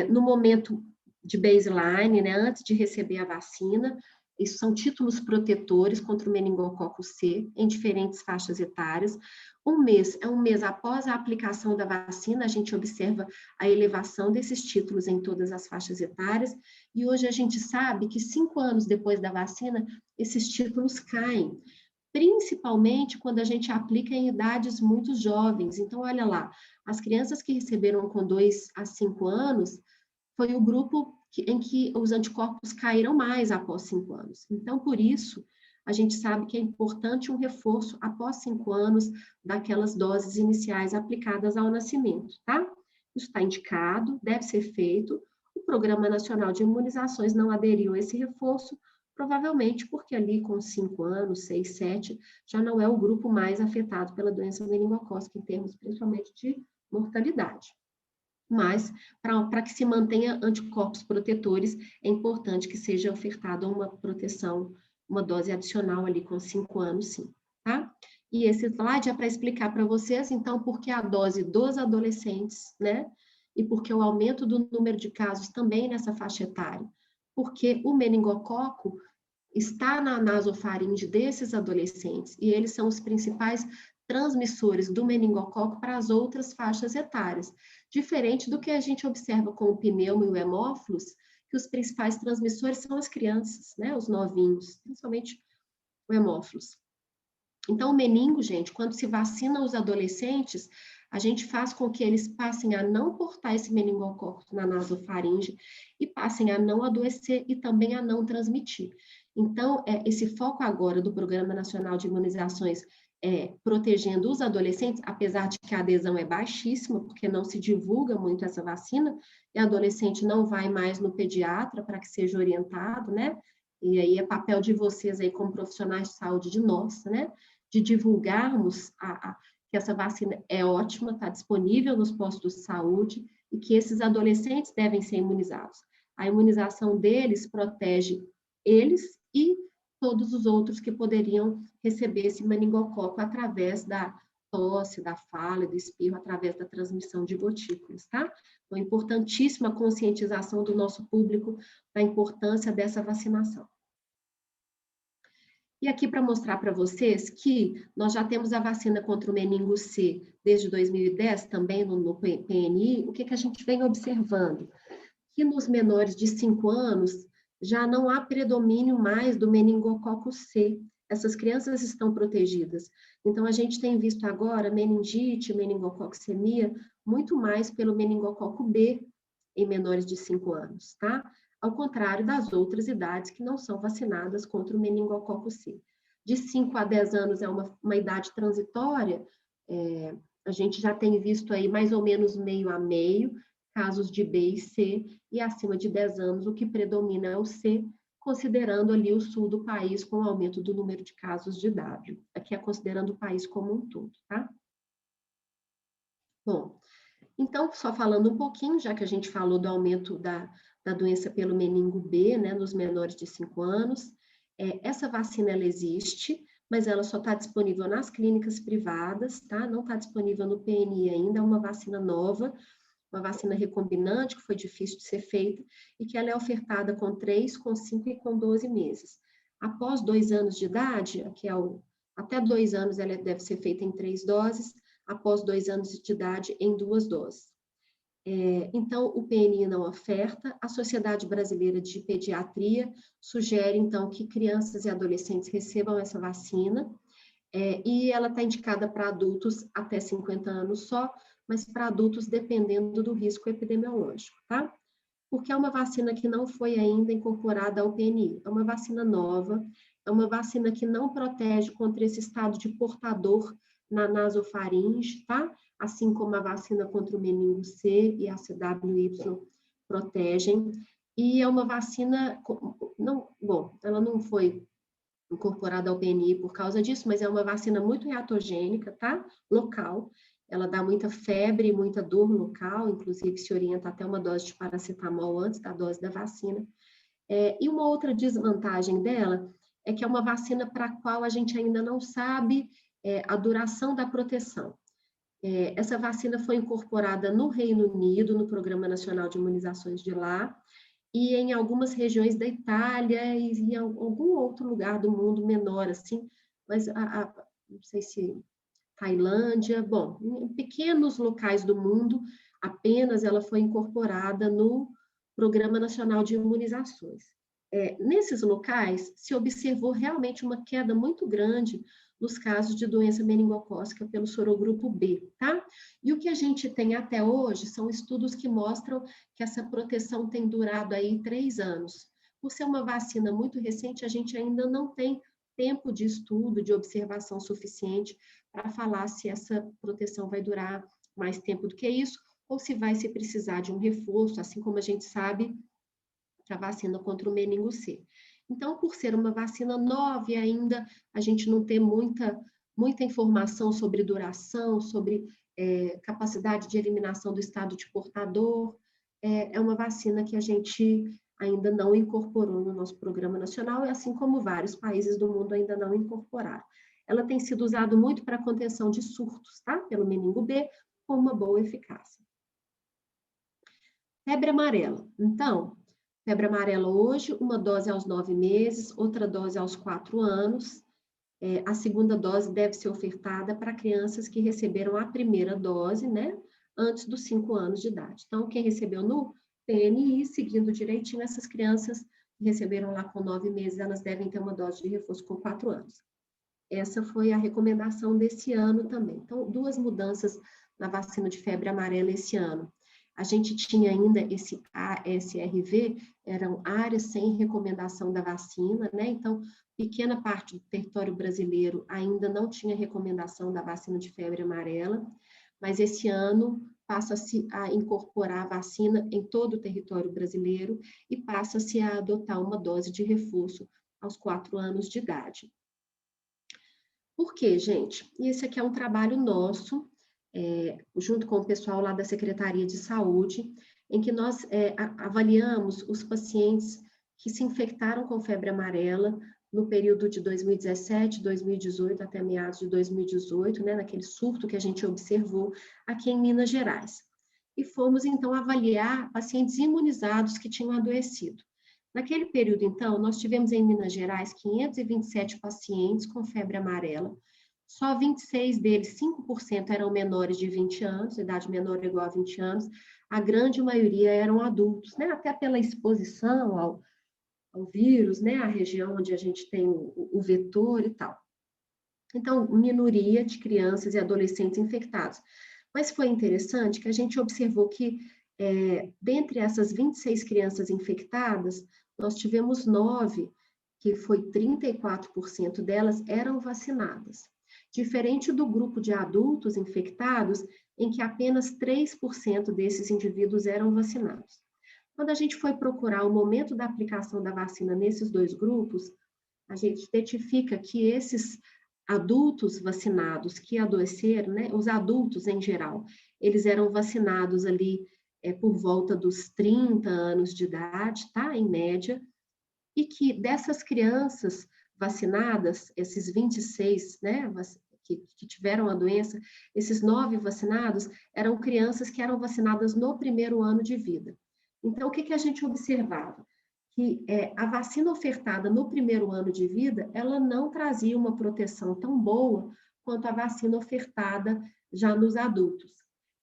Speaker 1: No momento de baseline, né, antes de receber a vacina, isso são títulos protetores contra o meningococo C, em diferentes faixas etárias. Um mês após a aplicação da vacina, a gente observa a elevação desses títulos em todas as faixas etárias, e hoje a gente sabe que 5 anos depois da vacina, esses títulos caem, principalmente quando a gente aplica em idades muito jovens. Então, olha lá, as crianças que receberam com 2 a 5 anos, foi o grupo em que os anticorpos caíram mais após 5 anos. Então, por isso, a gente sabe que é importante um reforço após 5 anos daquelas doses iniciais aplicadas ao nascimento, tá? Isso está indicado, deve ser feito. O Programa Nacional de Imunizações não aderiu a esse reforço, provavelmente porque ali com 5 anos, 6, 7, já não é o grupo mais afetado pela doença meningocócica, em termos principalmente de mortalidade. Mas, para que se mantenha anticorpos protetores, é importante que seja ofertada uma proteção, uma dose adicional ali com 5 anos, sim, tá? E esse slide é para explicar para vocês, então, por que a dose dos adolescentes, né? E por que o aumento do número de casos também nessa faixa etária. Porque o meningococo está na nasofaringe desses adolescentes, e eles são os principais transmissores do meningococo para as outras faixas etárias, diferente do que a gente observa com o pneumo e o hemófilos, que os principais transmissores são as crianças, né, os novinhos, principalmente o hemófilos. Então, o meningo, gente, quando se vacina os adolescentes, a gente faz com que eles passem a não portar esse meningococo na nasofaringe e passem a não adoecer e também a não transmitir. Então, esse foco agora do Programa Nacional de Imunizações protegendo os adolescentes, apesar de que a adesão é baixíssima, porque não se divulga muito essa vacina, e adolescente não vai mais no pediatra para que seja orientado, né? E aí é papel de vocês aí como profissionais de saúde, de nós, né? De divulgarmos que essa vacina é ótima, está disponível nos postos de saúde e que esses adolescentes devem ser imunizados. A imunização deles protege eles e todos os outros que poderiam receber esse meningococo através da tosse, da fala, do espirro, através da transmissão de gotículas, tá? Então, importantíssima a conscientização do nosso público da importância dessa vacinação. E aqui para mostrar para vocês que nós já temos a vacina contra o meningo C desde 2010, também no PNI, o que a gente vem observando? Que nos menores de 5 anos já não há predomínio mais do meningococo C. Essas crianças estão protegidas. Então, a gente tem visto agora meningite, meningococcemia, muito mais pelo meningococo B em menores de 5 anos, tá? Ao contrário das outras idades que não são vacinadas contra o meningococo C. De 5 a 10 anos é uma idade transitória, a gente já tem visto aí mais ou menos meio a meio, casos de B e C, e acima de 10 anos o que predomina é o C, considerando ali o sul do país com o aumento do número de casos de W. Aqui é considerando o país como um todo, tá? Bom, então, só falando um pouquinho, já que a gente falou do aumento da doença pelo meningo B, né, nos menores de 5 anos, essa vacina, ela existe, mas ela só está disponível nas clínicas privadas, tá? Não está disponível no PNI ainda, é uma vacina nova, uma vacina recombinante, que foi difícil de ser feita, e que ela é ofertada com 3, com 5 e com 12 meses. Após 2 anos de idade, até 2 anos ela deve ser feita em 3 doses, após 2 anos de idade em 2 doses. Então, o PNI não oferta, a Sociedade Brasileira de Pediatria sugere, então, que crianças e adolescentes recebam essa vacina, e ela está indicada para adultos até 50 anos só, mas para adultos dependendo do risco epidemiológico, tá? Porque é uma vacina que não foi ainda incorporada ao PNI, é uma vacina nova, é uma vacina que não protege contra esse estado de portador na nasofaringe, tá? Assim como a vacina contra o meningo C e a CWY protegem, e é uma vacina, ela não foi incorporada ao PNI por causa disso, mas é uma vacina muito reatogênica, tá? Local, ela dá muita febre, muita dor local, inclusive se orienta até uma dose de paracetamol antes da dose da vacina. E uma outra desvantagem dela é que é uma vacina para a qual a gente ainda não sabe a duração da proteção. Essa vacina foi incorporada no Reino Unido, no Programa Nacional de Imunizações de lá, e em algumas regiões da Itália e em algum outro lugar do mundo menor, assim, mas não sei se Tailândia, bom, em pequenos locais do mundo, apenas ela foi incorporada no Programa Nacional de Imunizações. Nesses locais, se observou realmente uma queda muito grande nos casos de doença meningocócica pelo sorogrupo B, tá? E o que a gente tem até hoje são estudos que mostram que essa proteção tem durado aí 3 anos. Por ser uma vacina muito recente, a gente ainda não tem tempo de estudo, de observação suficiente para falar se essa proteção vai durar mais tempo do que isso, ou se vai se precisar de um reforço, assim como a gente sabe que a vacina contra o meningo C. Então, por ser uma vacina nova e ainda a gente não ter muita informação sobre duração, sobre capacidade de eliminação do estado de portador, é uma vacina que a gente ainda não incorporou no nosso programa nacional, e assim como vários países do mundo ainda não incorporaram. Ela tem sido usada muito para contenção de surtos, tá? Pelo meningo B, com uma boa eficácia. Febre amarela. Então, febre amarela hoje, uma dose aos 9 meses, outra dose aos 4 anos. A segunda dose deve ser ofertada para crianças que receberam a primeira dose, né? Antes dos 5 anos de idade. Então, quem recebeu no PNI, seguindo direitinho, essas crianças que receberam lá com 9 meses, elas devem ter uma dose de reforço com 4 anos. Essa foi a recomendação desse ano também. Então, 2 mudanças na vacina de febre amarela esse ano. A gente tinha ainda esse ASRV, eram áreas sem recomendação da vacina, né? Então, pequena parte do território brasileiro ainda não tinha recomendação da vacina de febre amarela, mas esse ano passa-se a incorporar a vacina em todo o território brasileiro e passa-se a adotar uma dose de reforço aos 4 anos de idade. Por quê, gente? E esse aqui é um trabalho nosso, junto com o pessoal lá da Secretaria de Saúde, em que nós avaliamos os pacientes que se infectaram com febre amarela no período de 2017, 2018 até meados de 2018, né, naquele surto que a gente observou aqui em Minas Gerais. E fomos, então, avaliar pacientes imunizados que tinham adoecido. Naquele período, então, nós tivemos em Minas Gerais 527 pacientes com febre amarela, só 26 deles, 5% eram menores de 20 anos, idade menor ou igual a 20 anos, a grande maioria eram adultos, né, até pela exposição ao vírus, né, a região onde a gente tem o vetor e tal. Então, minoria de crianças e adolescentes infectados. Mas foi interessante que a gente observou que, dentre essas 26 crianças infectadas, nós tivemos 9, que foi 34% delas, eram vacinadas. Diferente do grupo de adultos infectados, em que apenas 3% desses indivíduos eram vacinados. Quando a gente foi procurar o momento da aplicação da vacina nesses dois grupos, a gente identifica que esses adultos vacinados que adoeceram, né, os adultos em geral, eles eram vacinados ali por volta dos 30 anos de idade, tá, em média, e que dessas crianças vacinadas, esses 26, né, que tiveram a doença, esses 9 vacinados eram crianças que eram vacinadas no primeiro ano de vida. Então, o que a gente observava? Que a vacina ofertada no primeiro ano de vida, ela não trazia uma proteção tão boa quanto a vacina ofertada já nos adultos.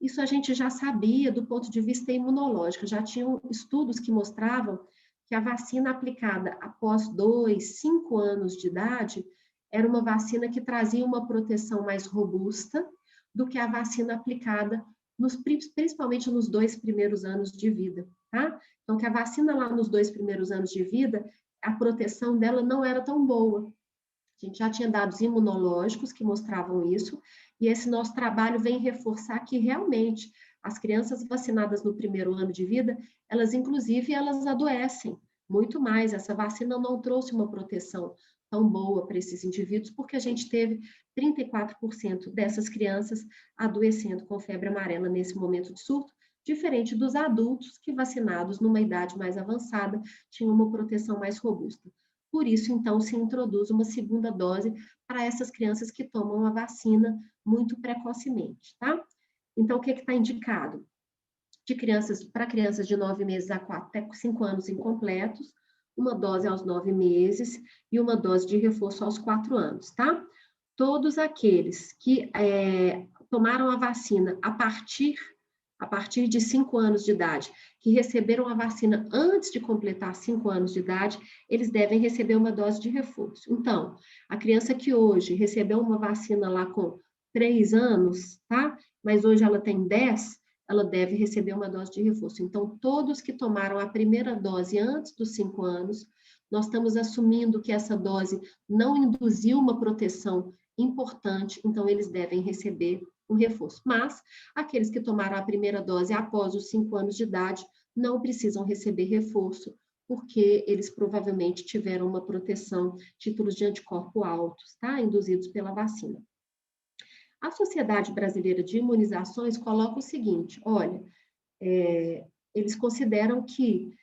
Speaker 1: Isso a gente já sabia do ponto de vista imunológico, já tinham estudos que mostravam que a vacina aplicada após 2, 5 anos de idade era uma vacina que trazia uma proteção mais robusta do que a vacina aplicada principalmente nos 2 primeiros anos de vida, tá? Então, que a vacina lá nos 2 primeiros anos de vida, a proteção dela não era tão boa. A gente já tinha dados imunológicos que mostravam isso, e esse nosso trabalho vem reforçar que realmente as crianças vacinadas no primeiro ano de vida, elas inclusive elas adoecem muito mais. Essa vacina não trouxe uma proteção tão boa para esses indivíduos, porque a gente teve 34% dessas crianças adoecendo com febre amarela nesse momento de surto, diferente dos adultos que vacinados numa idade mais avançada tinham uma proteção mais robusta. Por isso, então, se introduz uma segunda dose para essas crianças que tomam a vacina muito precocemente, tá? Então, o que está indicado? Para crianças de 9 meses a 4 até 5 anos incompletos, uma dose aos 9 meses e uma dose de reforço aos 4 anos, tá? Todos aqueles que tomaram a vacina a partir de 5 anos de idade, que receberam a vacina antes de completar 5 anos de idade, eles devem receber uma dose de reforço. Então, a criança que hoje recebeu uma vacina lá com 3 anos, tá? Mas hoje ela tem 10, ela deve receber uma dose de reforço. Então, todos que tomaram a primeira dose antes dos 5 anos, nós estamos assumindo que essa dose não induziu uma proteção importante, então eles devem receber um reforço. Mas aqueles que tomaram a primeira dose após os 5 anos de idade não precisam receber reforço, porque eles provavelmente tiveram uma proteção, títulos de anticorpo altos, tá? Induzidos pela vacina. A Sociedade Brasileira de Imunizações coloca o seguinte, olha, eles consideram que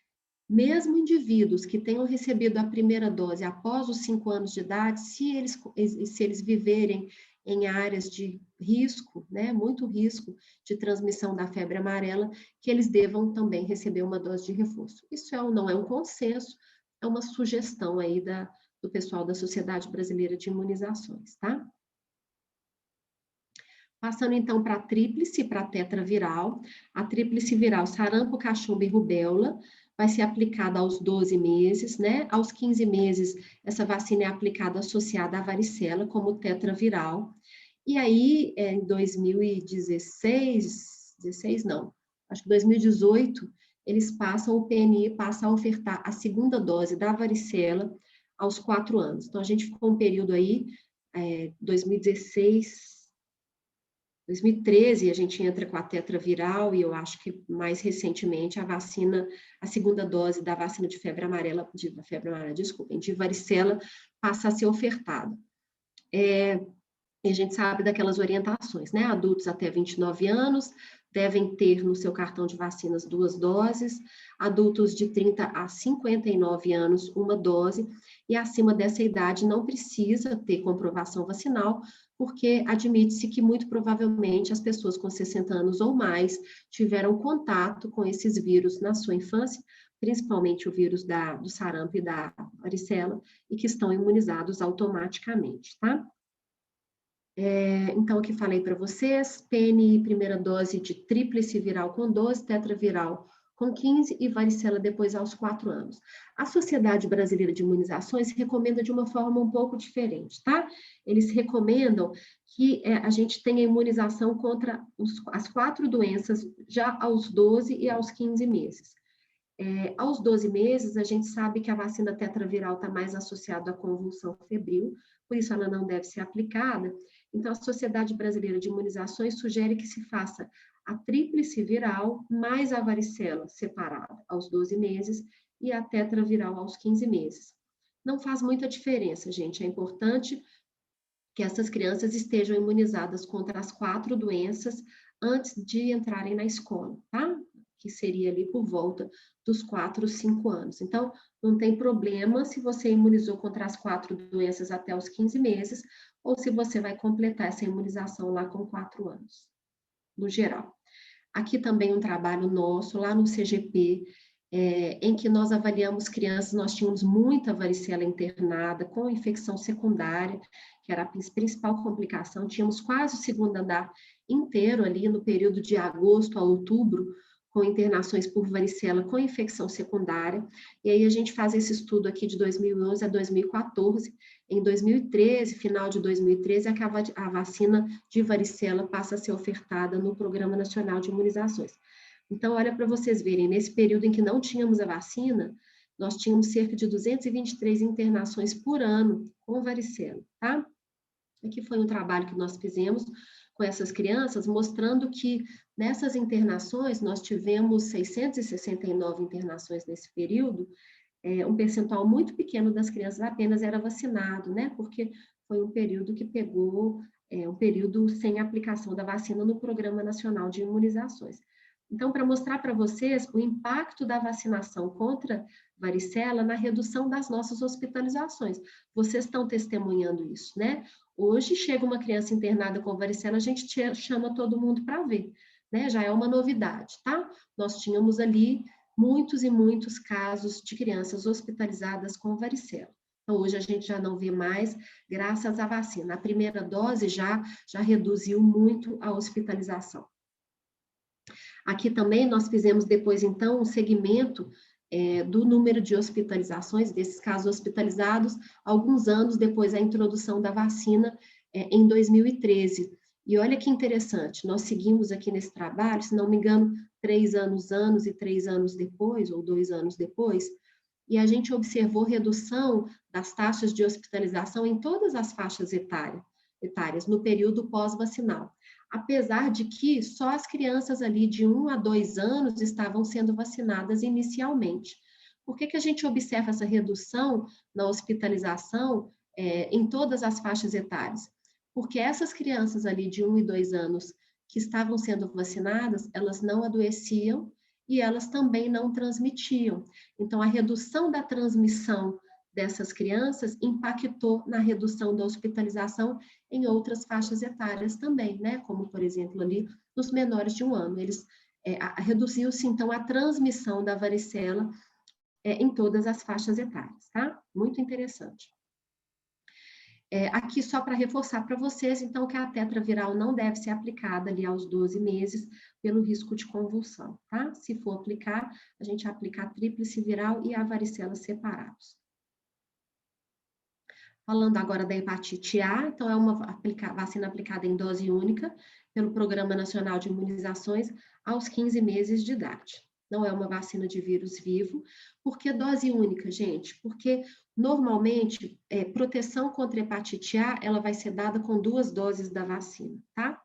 Speaker 1: mesmo indivíduos que tenham recebido a primeira dose após os 5 anos de idade, se eles viverem em áreas de risco, né, muito risco de transmissão da febre amarela, que eles devam também receber uma dose de reforço. Isso não é um consenso, é uma sugestão aí do pessoal da Sociedade Brasileira de Imunizações, tá? Passando então para a tríplice, para a tetraviral. A tríplice viral sarampo, cachumba e rubéola vai ser aplicada aos 12 meses, né? Aos 15 meses, essa vacina é aplicada associada à varicela como tetraviral. E aí, em 2018, o PNI passa a ofertar a segunda dose da varicela aos 4 anos. Então, a gente ficou um período aí, 2013, a gente entra com a tetraviral e eu acho que mais recentemente a segunda dose da vacina de de varicela passa a ser ofertada. E a gente sabe daquelas orientações, né? Adultos até 29 anos, devem ter no seu cartão de vacinas 2 doses, adultos de 30 a 59 anos, 1 dose, e acima dessa idade não precisa ter comprovação vacinal, porque admite-se que muito provavelmente as pessoas com 60 anos ou mais tiveram contato com esses vírus na sua infância, principalmente o vírus do sarampo e da varicela, e que estão imunizados automaticamente, tá? Então, aqui falei para vocês, PNI, primeira dose de tríplice viral com 12, tetraviral com 15 e varicela depois aos 4 anos. A Sociedade Brasileira de Imunizações recomenda de uma forma um pouco diferente, tá? Eles recomendam que a gente tenha imunização contra as 4 doenças já aos 12 e aos 15 meses. Aos 12 meses, a gente sabe que a vacina tetraviral está mais associada à convulsão febril, por isso ela não deve ser aplicada. Então, a Sociedade Brasileira de Imunizações sugere que se faça a tríplice viral mais a varicela separada aos 12 meses e a tetraviral aos 15 meses. Não faz muita diferença, gente. É importante que essas crianças estejam imunizadas contra as 4 doenças antes de entrarem na escola, tá? Que seria ali por volta dos 4, 5 anos. Então, não tem problema se você imunizou contra as 4 doenças até os 15 meses, ou se você vai completar essa imunização lá com 4 anos, no geral. Aqui também um trabalho nosso, lá no CGP, em que nós avaliamos crianças, nós tínhamos muita varicela internada, com infecção secundária, que era a principal complicação, tínhamos quase o segundo andar inteiro ali no período de agosto a outubro, com internações por varicela com infecção secundária, e aí a gente faz esse estudo aqui de 2011 a 2014, em 2013, final de 2013, é que a vacina de varicela passa a ser ofertada no Programa Nacional de Imunizações. Então, olha para vocês verem, nesse período em que não tínhamos a vacina, nós tínhamos cerca de 223 internações por ano com varicela, tá? Aqui foi um trabalho que nós fizemos com essas crianças, mostrando que nessas internações, nós tivemos 669 internações nesse período, um percentual muito pequeno das crianças apenas era vacinado, né? Porque foi um período que pegou, um período sem aplicação da vacina no Programa Nacional de Imunizações. Então, para mostrar para vocês o impacto da vacinação contra varicela na redução das nossas hospitalizações. Vocês estão testemunhando isso, né? Hoje, chega uma criança internada com varicela, a gente chama todo mundo para ver, né? Já é uma novidade, tá? Nós tínhamos ali muitos e muitos casos de crianças hospitalizadas com varicela. Então, hoje a gente já não vê mais, graças à vacina. A primeira dose já reduziu muito a hospitalização. Aqui também nós fizemos depois, então, um segmento do número de hospitalizações, desses casos hospitalizados, alguns anos depois da introdução da vacina, em 2013. E olha que interessante, nós seguimos aqui nesse trabalho, se não me engano, 3 anos e 3 anos depois, ou 2 anos depois, e a gente observou redução das taxas de hospitalização em todas as faixas etárias no período pós-vacinal. Apesar de que só as crianças ali de 1 a 2 anos estavam sendo vacinadas inicialmente. Por que a gente observa essa redução na hospitalização em todas as faixas etárias? Porque essas crianças ali de 1 e 2 anos que estavam sendo vacinadas, elas não adoeciam e elas também não transmitiam. Então, a redução da transmissão dessas crianças impactou na redução da hospitalização em outras faixas etárias também, né? Como, por exemplo, ali nos menores de 1 ano. Reduziu-se, então, a transmissão da varicela em todas as faixas etárias, tá? Muito interessante. Aqui só para reforçar para vocês, então, que a tetraviral não deve ser aplicada ali aos 12 meses pelo risco de convulsão, tá? Se for aplicar, a gente aplica a tríplice viral e a varicela separados. Falando agora da hepatite A, então é uma vacina aplicada em dose única pelo Programa Nacional de Imunizações aos 15 meses de idade. Não é uma vacina de vírus vivo. Por que dose única, gente? Porque normalmente proteção contra hepatite A ela vai ser dada com 2 doses da vacina, tá?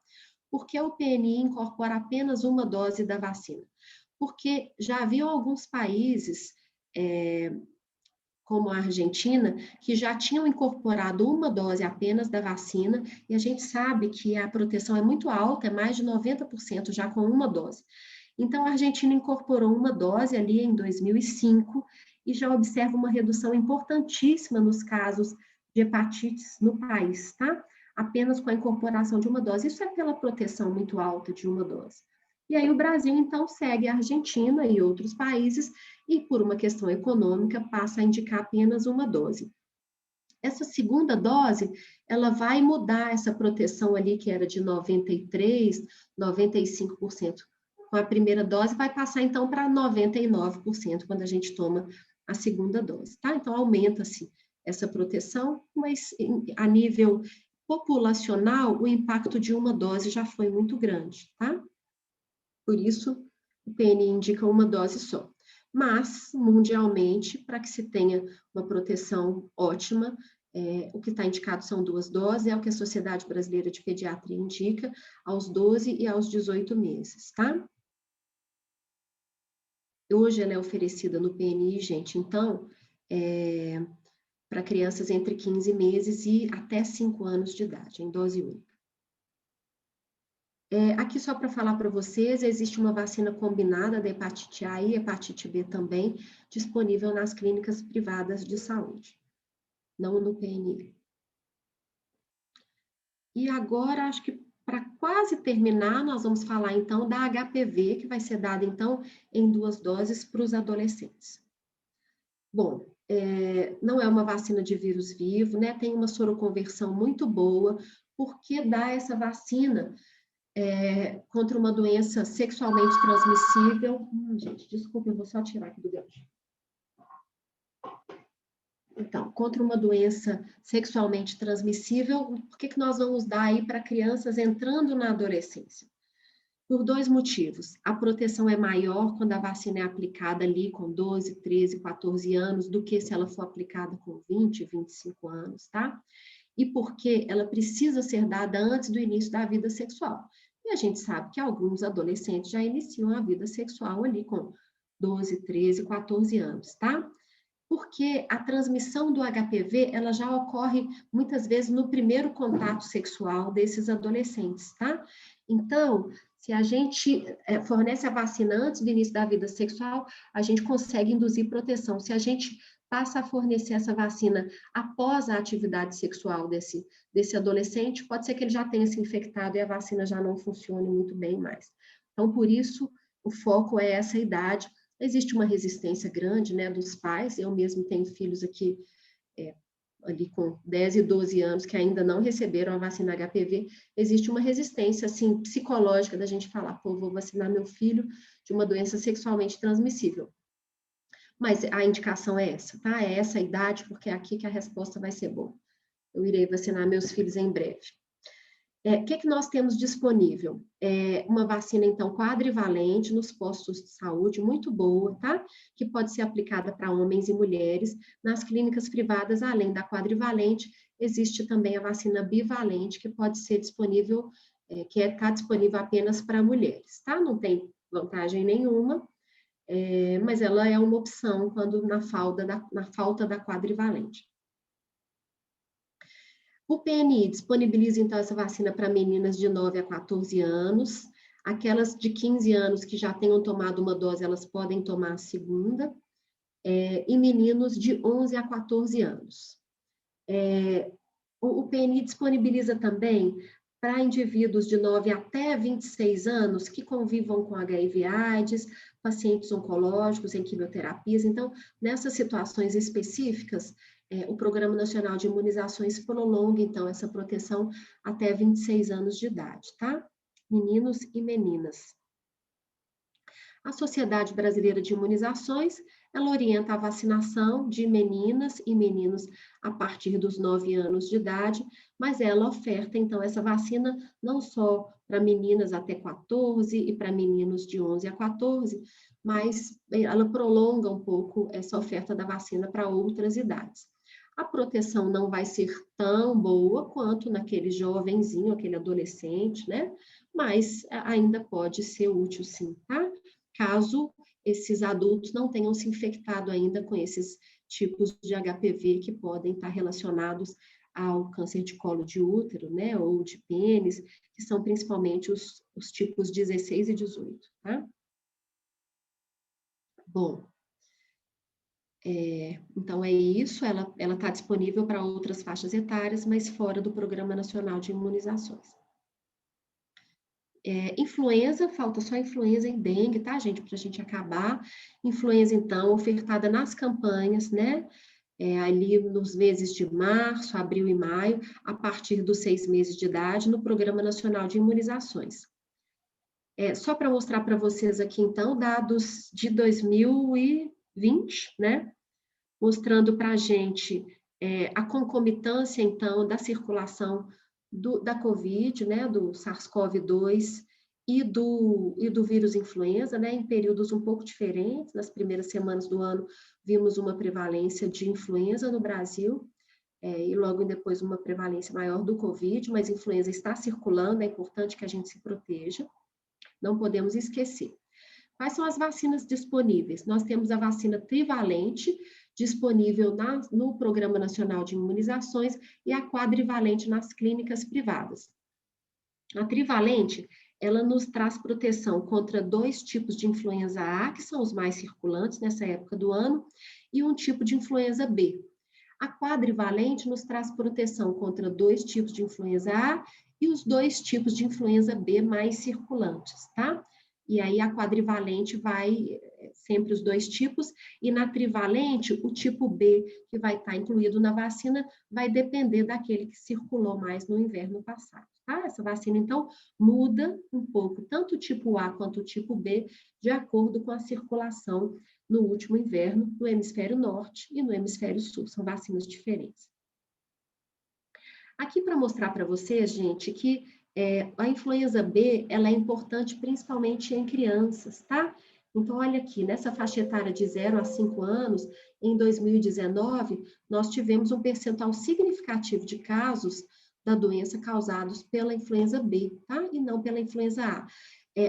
Speaker 1: Por que o PNI incorpora apenas 1 dose da vacina? Porque já havia alguns países como a Argentina, que já tinham incorporado uma dose apenas da vacina, e a gente sabe que a proteção é muito alta, é mais de 90% já com uma dose. Então, a Argentina incorporou uma dose ali em 2005 e já observa uma redução importantíssima nos casos de hepatites no país, tá? Apenas com a incorporação de uma dose. Isso é pela proteção muito alta de uma dose. E aí o Brasil, então, segue a Argentina e outros países e, por uma questão econômica, passa a indicar apenas uma dose. Essa segunda dose, ela vai mudar essa proteção ali, que era de 93%, 95%. Com a primeira dose, vai passar, então, para 99% quando a gente toma a segunda dose, tá? Então, aumenta-se essa proteção, mas a nível populacional, o impacto de uma dose já foi muito grande, tá? Por isso, o PNI indica uma dose só. Mas, mundialmente, para que se tenha uma proteção ótima, o que está indicado são 2 doses, é o que a Sociedade Brasileira de Pediatria indica, aos 12 e aos 18 meses, tá? Hoje ela é oferecida no PNI, gente, então, para crianças entre 15 meses e até 5 anos de idade, em dose única. Aqui só para falar para vocês, existe uma vacina combinada da hepatite A e hepatite B também, disponível nas clínicas privadas de saúde, não no PNI. E agora, acho que para quase terminar, nós vamos falar então da HPV, que vai ser dada então em 2 doses para os adolescentes. Bom, não é uma vacina de vírus vivo, né? Tem uma soroconversão muito boa, porque dá essa vacina contra uma doença sexualmente transmissível. Gente, desculpa, eu vou só tirar aqui do gancho. Então, contra uma doença sexualmente transmissível, por que nós vamos dar aí para crianças entrando na adolescência? Por 2 motivos. A proteção é maior quando a vacina é aplicada ali com 12, 13, 14 anos, do que se ela for aplicada com 20, 25 anos, tá? E porque ela precisa ser dada antes do início da vida sexual. E a gente sabe que alguns adolescentes já iniciam a vida sexual ali com 12, 13, 14 anos, tá? Porque a transmissão do HPV, ela já ocorre muitas vezes no primeiro contato sexual desses adolescentes, tá? Então, se a gente fornece a vacina antes do início da vida sexual, a gente consegue induzir proteção. Se a gente passa a fornecer essa vacina após a atividade sexual desse adolescente, pode ser que ele já tenha se infectado e a vacina já não funcione muito bem mais. Então, por isso, o foco é essa idade. Existe uma resistência grande, né, dos pais. Eu mesmo tenho filhos aqui, ali com 10 e 12 anos, que ainda não receberam a vacina HPV. Existe uma resistência, assim, psicológica da gente falar, pô, vou vacinar meu filho de uma doença sexualmente transmissível. Mas a indicação é essa, tá? É essa a idade, porque é aqui que a resposta vai ser boa. Eu irei vacinar meus filhos em breve. O que nós temos disponível? Uma vacina, então, quadrivalente nos postos de saúde, muito boa, tá? Que pode ser aplicada para homens e mulheres. Nas clínicas privadas, além da quadrivalente, existe também a vacina bivalente, que pode ser disponível, que está disponível apenas para mulheres, tá? Não tem vantagem nenhuma, mas ela é uma opção quando na falta da quadrivalente. O PNI disponibiliza, então, essa vacina para meninas de 9 a 14 anos. Aquelas de 15 anos que já tenham tomado uma dose, elas podem tomar a segunda. E meninos de 11 a 14 anos. O PNI disponibiliza também para indivíduos de 9 até 26 anos que convivam com HIV/AIDS, pacientes oncológicos em quimioterapias. Então, nessas situações específicas, o Programa Nacional de Imunizações prolonga, então, essa proteção até 26 anos de idade, tá? Meninos e meninas. A Sociedade Brasileira de Imunizações, ela orienta a vacinação de meninas e meninos a partir dos 9 anos de idade, mas ela oferta, então, essa vacina não só para meninas até 14 e para meninos de 11 a 14, mas ela prolonga um pouco essa oferta da vacina para outras idades. A proteção não vai ser tão boa quanto naquele jovenzinho, aquele adolescente, né? Mas ainda pode ser útil, sim, tá? Caso esses adultos não tenham se infectado ainda com esses tipos de HPV que podem estar relacionados ao câncer de colo de útero, né, ou de pênis, que são principalmente os tipos 16 e 18, tá? Bom, então é isso, ela está disponível para outras faixas etárias, mas fora do Programa Nacional de Imunizações. Influenza, falta só influenza e dengue, tá, gente? Para a gente acabar. Influenza, então, ofertada nas campanhas, né? Ali nos meses de março, abril e maio, a partir dos 6 meses de idade, no Programa Nacional de Imunizações. Só para mostrar para vocês aqui, então, dados de 2020, né? Mostrando para a gente a concomitância, então, da circulação da COVID, né, do SARS-CoV-2 e do vírus influenza, né, em períodos um pouco diferentes. Nas primeiras semanas do ano, vimos uma prevalência de influenza no Brasil, e logo depois uma prevalência maior do COVID, mas a influenza está circulando, é importante que a gente se proteja, não podemos esquecer. Quais são as vacinas disponíveis? Nós temos a vacina trivalente, disponível no Programa Nacional de Imunizações, e a quadrivalente nas clínicas privadas. A trivalente, ela nos traz proteção contra 2 tipos de influenza A, que são os mais circulantes nessa época do ano, e um tipo de influenza B. A quadrivalente nos traz proteção contra 2 tipos de influenza A e os 2 tipos de influenza B mais circulantes, tá? E aí a quadrivalente vai sempre os 2 tipos, e na trivalente, o tipo B, que vai estar incluído na vacina, vai depender daquele que circulou mais no inverno passado, tá? Essa vacina, então, muda um pouco, tanto o tipo A quanto o tipo B, de acordo com a circulação no último inverno, no hemisfério norte e no hemisfério sul, são vacinas diferentes. Aqui para mostrar para vocês, gente, que a influenza B, ela é importante principalmente em crianças, tá? Então, olha aqui, nessa faixa etária de 0 a 5 anos, em 2019, nós tivemos um percentual significativo de casos da doença causados pela influenza B, tá? E não pela influenza A.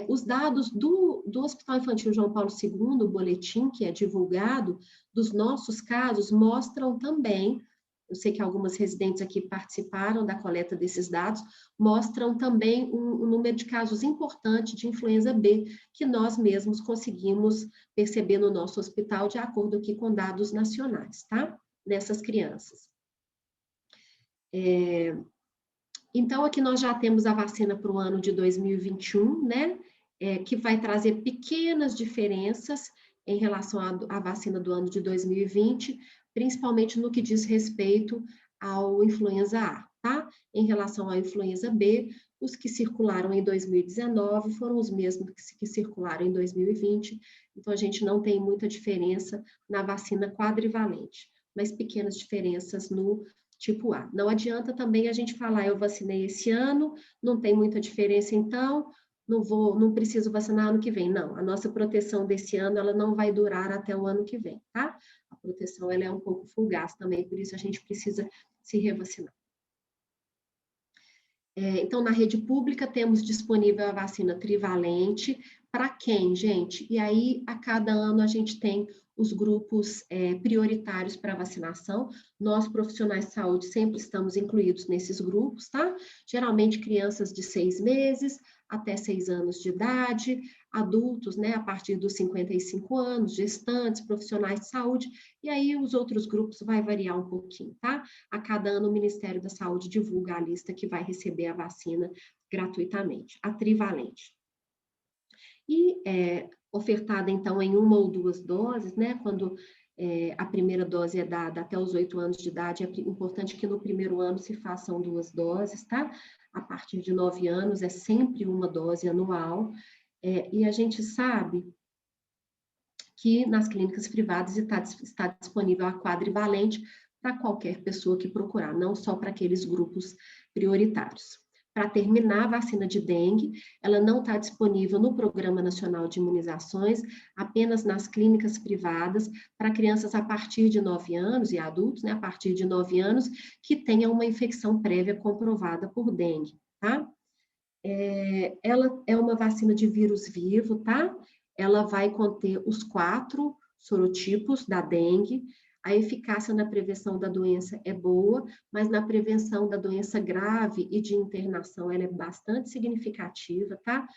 Speaker 1: Os dados do Hospital Infantil João Paulo II, o boletim que é divulgado, dos nossos casos, mostram também, eu sei que algumas residentes aqui participaram da coleta desses dados, mostram também um número de casos importante de influenza B, que nós mesmos conseguimos perceber no nosso hospital, de acordo aqui com dados nacionais, tá? Dessas crianças. Então, aqui nós já temos a vacina para o ano de 2021, né? Que vai trazer pequenas diferenças em relação à vacina do ano de 2020, principalmente no que diz respeito ao influenza A, tá? Em relação à influenza B, os que circularam em 2019 foram os mesmos que circularam em 2020, então a gente não tem muita diferença na vacina quadrivalente, mas pequenas diferenças no tipo A. Não adianta também a gente falar, eu vacinei esse ano, não tem muita diferença então, não preciso vacinar ano que vem. Não, a nossa proteção desse ano, ela não vai durar até o ano que vem, tá? A proteção, ela é um pouco fugaz também, por isso a gente precisa se revacinar. Então, na rede pública, temos disponível a vacina trivalente. Para quem, gente? E aí, a cada ano, a gente tem os grupos prioritários para vacinação. Nós, profissionais de saúde, sempre estamos incluídos nesses grupos, tá? Geralmente, crianças de 6 meses até 6 anos de idade, adultos, né, a partir dos 55 anos, gestantes, profissionais de saúde, e aí os outros grupos vai variar um pouquinho, tá? A cada ano, o Ministério da Saúde divulga a lista que vai receber a vacina gratuitamente, a trivalente. E ofertada, então, em 1 ou 2 doses, né, quando a primeira dose é dada até os 8 anos de idade, é importante que no primeiro ano se façam 2 doses, tá? A partir de 9 anos é sempre 1 dose anual, e a gente sabe que nas clínicas privadas está disponível a quadrivalente para qualquer pessoa que procurar, não só para aqueles grupos prioritários. Para terminar, a vacina de dengue, ela não está disponível no Programa Nacional de Imunizações, apenas nas clínicas privadas, para crianças a partir de 9 anos e adultos, né, a partir de 9 anos, que tenham uma infecção prévia comprovada por dengue, tá? Ela é uma vacina de vírus vivo, tá? ela vai conter os 4 sorotipos da dengue. A eficácia na prevenção da doença é boa, mas na prevenção da doença grave e de internação ela é bastante significativa, tá?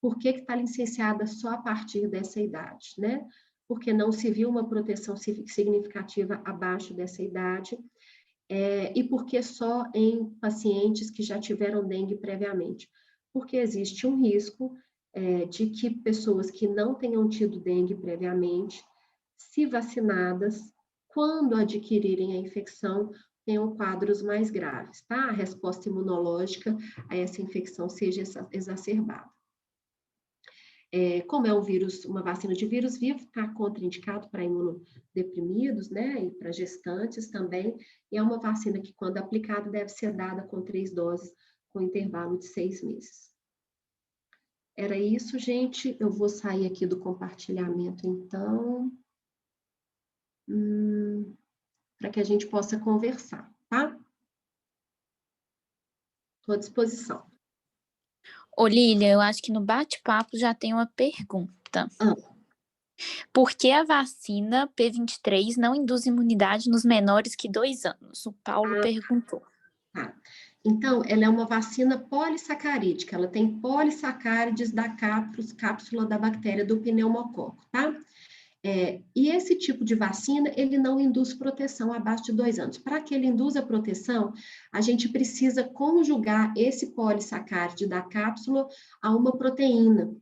Speaker 1: Por que está licenciada só a partir dessa idade, né? Porque não se viu uma proteção significativa abaixo dessa idade, e porque só em pacientes que já tiveram dengue previamente. Porque existe um risco de que pessoas que não tenham tido dengue previamente, se vacinadas, quando adquirirem a infecção, tenham quadros mais graves, tá? A resposta imunológica a essa infecção seja exacerbada. Como é um vírus, uma vacina de vírus vivo, está contraindicado para imunodeprimidos, né? E para gestantes também. E é uma vacina que, quando aplicada, deve ser dada com 3 doses, com intervalo de 6 meses. Era isso, gente. Eu vou sair aqui do compartilhamento, então, para que a gente possa conversar, tá? Estou à disposição.
Speaker 3: Ô, Lília, eu acho que no bate-papo já tem uma pergunta. Por que a vacina P23 não induz imunidade nos menores que 2 anos? O Paulo perguntou.
Speaker 1: Tá. Então, ela é uma vacina polissacarídica, ela tem polissacárides da cápsula da bactéria do pneumococo, tá? E esse tipo de vacina, ele não induz proteção abaixo de 2 anos. Para que ele induza proteção, a gente precisa conjugar esse polissacáride da cápsula a uma proteína,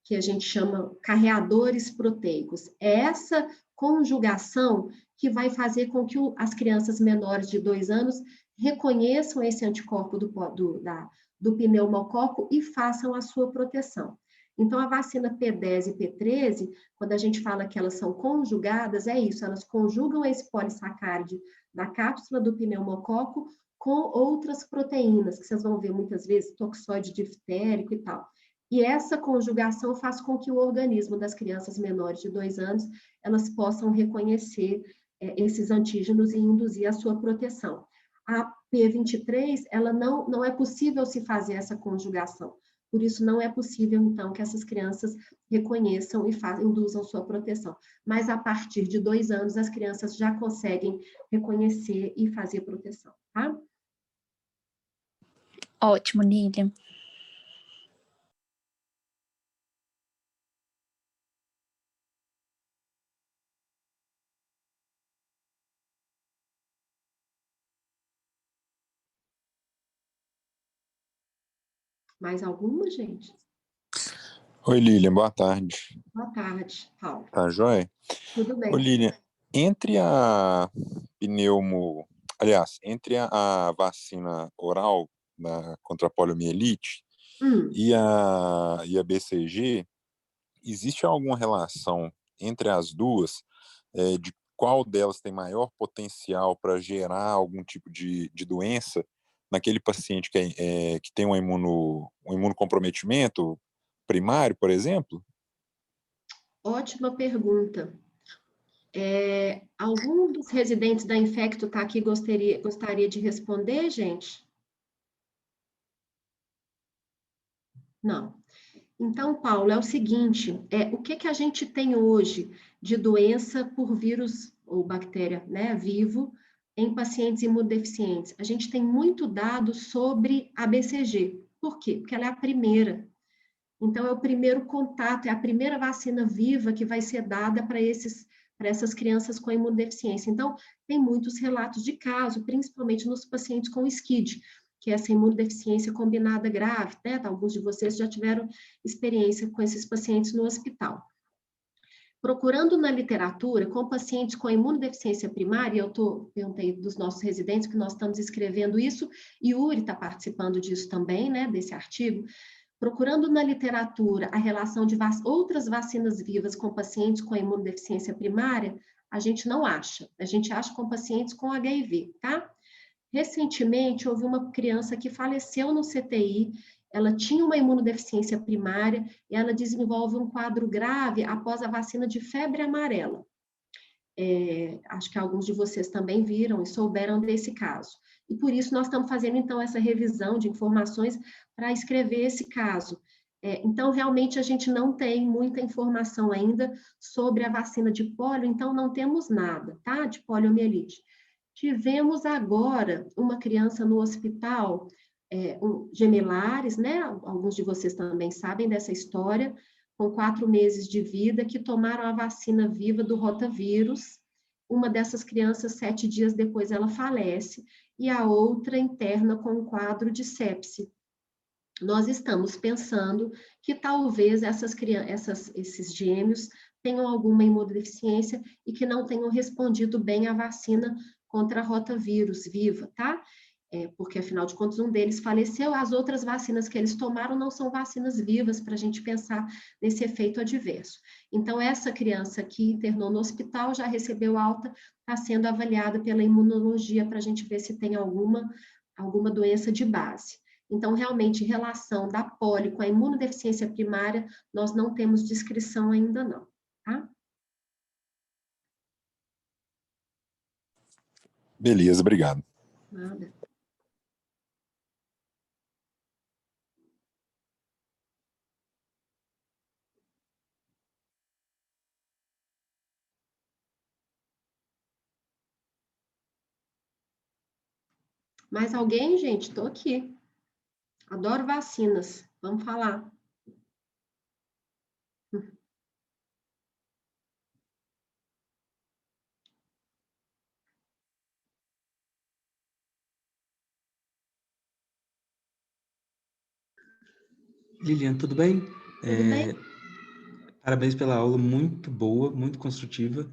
Speaker 1: que a gente chama carreadores proteicos. É essa conjugação que vai fazer com que as crianças menores de 2 anos reconheçam esse anticorpo do pneumococo e façam a sua proteção. Então, a vacina P10 e P13, quando a gente fala que elas são conjugadas, é isso, elas conjugam esse polissacáride da cápsula do pneumococo com outras proteínas, que vocês vão ver muitas vezes, toxoide diftérico e tal. E essa conjugação faz com que o organismo das crianças menores de 2 anos, elas possam reconhecer esses antígenos e induzir a sua proteção. A P23, ela não é possível se fazer essa conjugação. Por isso, não é possível, então, que essas crianças reconheçam e induzam sua proteção. Mas, a partir de 2 anos, as crianças já conseguem reconhecer e fazer proteção, tá?
Speaker 3: Ótimo, Lília.
Speaker 1: Mais alguma, gente?
Speaker 4: Oi, Lilian, boa tarde.
Speaker 1: Boa tarde, Paulo.
Speaker 4: Tá joia?
Speaker 1: Tudo bem.
Speaker 4: Ô, Lilian, entre a entre a vacina oral contra a poliomielite e a BCG, existe alguma relação entre as duas, de qual delas tem maior potencial para gerar algum tipo de doença naquele paciente que tem um imunocomprometimento primário, por exemplo?
Speaker 1: Ótima pergunta. Algum dos residentes da Infecto está aqui, gostaria de responder, gente? Não. Então, Paulo, é o seguinte, o que a gente tem hoje de doença por vírus ou bactéria, né, vivo, em pacientes imunodeficientes? A gente tem muito dado sobre a BCG. Por quê? Porque ela é a primeira. Então, é o primeiro contato, é a primeira vacina viva que vai ser dada para essas crianças com imunodeficiência. Então, tem muitos relatos de caso, principalmente nos pacientes com SCID, que é essa imunodeficiência combinada grave, né? Alguns de vocês já tiveram experiência com esses pacientes no hospital. Procurando na literatura, com pacientes com imunodeficiência primária, perguntei dos nossos residentes, que nós estamos escrevendo isso, e o Uri está participando disso também, né, desse artigo. Procurando na literatura a relação de outras vacinas vivas com pacientes com imunodeficiência primária, a gente não acha. A gente acha com pacientes com HIV, tá? Recentemente, houve uma criança que faleceu no CTI, ela tinha uma imunodeficiência primária e ela desenvolve um quadro grave após a vacina de febre amarela. Acho que alguns de vocês também viram e souberam desse caso. E por isso nós estamos fazendo, então, essa revisão de informações para escrever esse caso. Então, realmente, a gente não tem muita informação ainda sobre a vacina de pólio, então não temos nada, tá? De poliomielite. Tivemos agora uma criança no hospital, gemelares, né? Alguns de vocês também sabem dessa história, com 4 meses de vida, que tomaram a vacina viva do rotavírus. Uma dessas crianças, 7 dias depois, ela falece, e a outra interna com um quadro de sepse. Nós estamos pensando que talvez esses gêmeos tenham alguma imunodeficiência e que não tenham respondido bem à vacina contra a rotavírus viva, tá? Porque, afinal de contas, um deles faleceu, as outras vacinas que eles tomaram não são vacinas vivas para a gente pensar nesse efeito adverso. Então, essa criança que internou no hospital já recebeu alta, está sendo avaliada pela imunologia para a gente ver se tem alguma doença de base. Então, realmente, em relação da polio com a imunodeficiência primária, nós não temos descrição ainda não, tá?
Speaker 4: Beleza, obrigado.
Speaker 1: Nada. Mais alguém, gente? Estou aqui. Adoro vacinas. Vamos falar.
Speaker 5: Lilian, tudo bem?
Speaker 1: Tudo bem?
Speaker 5: Parabéns pela aula, muito boa, muito construtiva.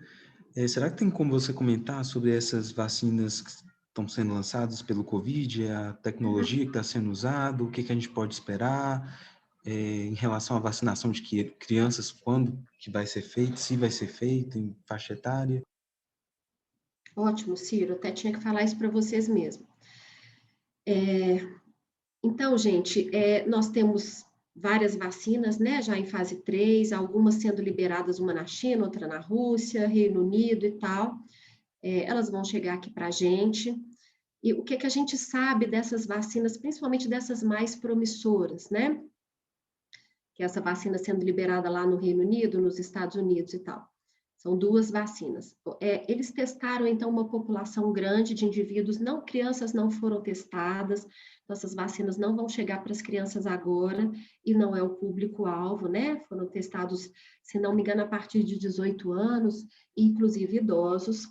Speaker 5: Será que tem como você comentar sobre essas vacinas que estão sendo lançadas pelo Covid, a tecnologia que está sendo usada, o que a gente pode esperar em relação à vacinação de crianças, quando que vai ser feito, se vai ser feito, em faixa etária?
Speaker 1: Ótimo, Ciro, até tinha que falar isso para vocês mesmo. Então, gente, nós temos várias vacinas, né, já em fase 3, algumas sendo liberadas, uma na China, outra na Rússia, Reino Unido e tal. Elas vão chegar aqui para a gente. E o que a gente sabe dessas vacinas, principalmente dessas mais promissoras, né? Que essa vacina sendo liberada lá no Reino Unido, nos Estados Unidos e tal. São 2 vacinas. Eles testaram, então, uma população grande de indivíduos, crianças não foram testadas, então essas vacinas não vão chegar para as crianças agora, e não é o público-alvo, né? Foram testados, se não me engano, a partir de 18 anos, inclusive idosos.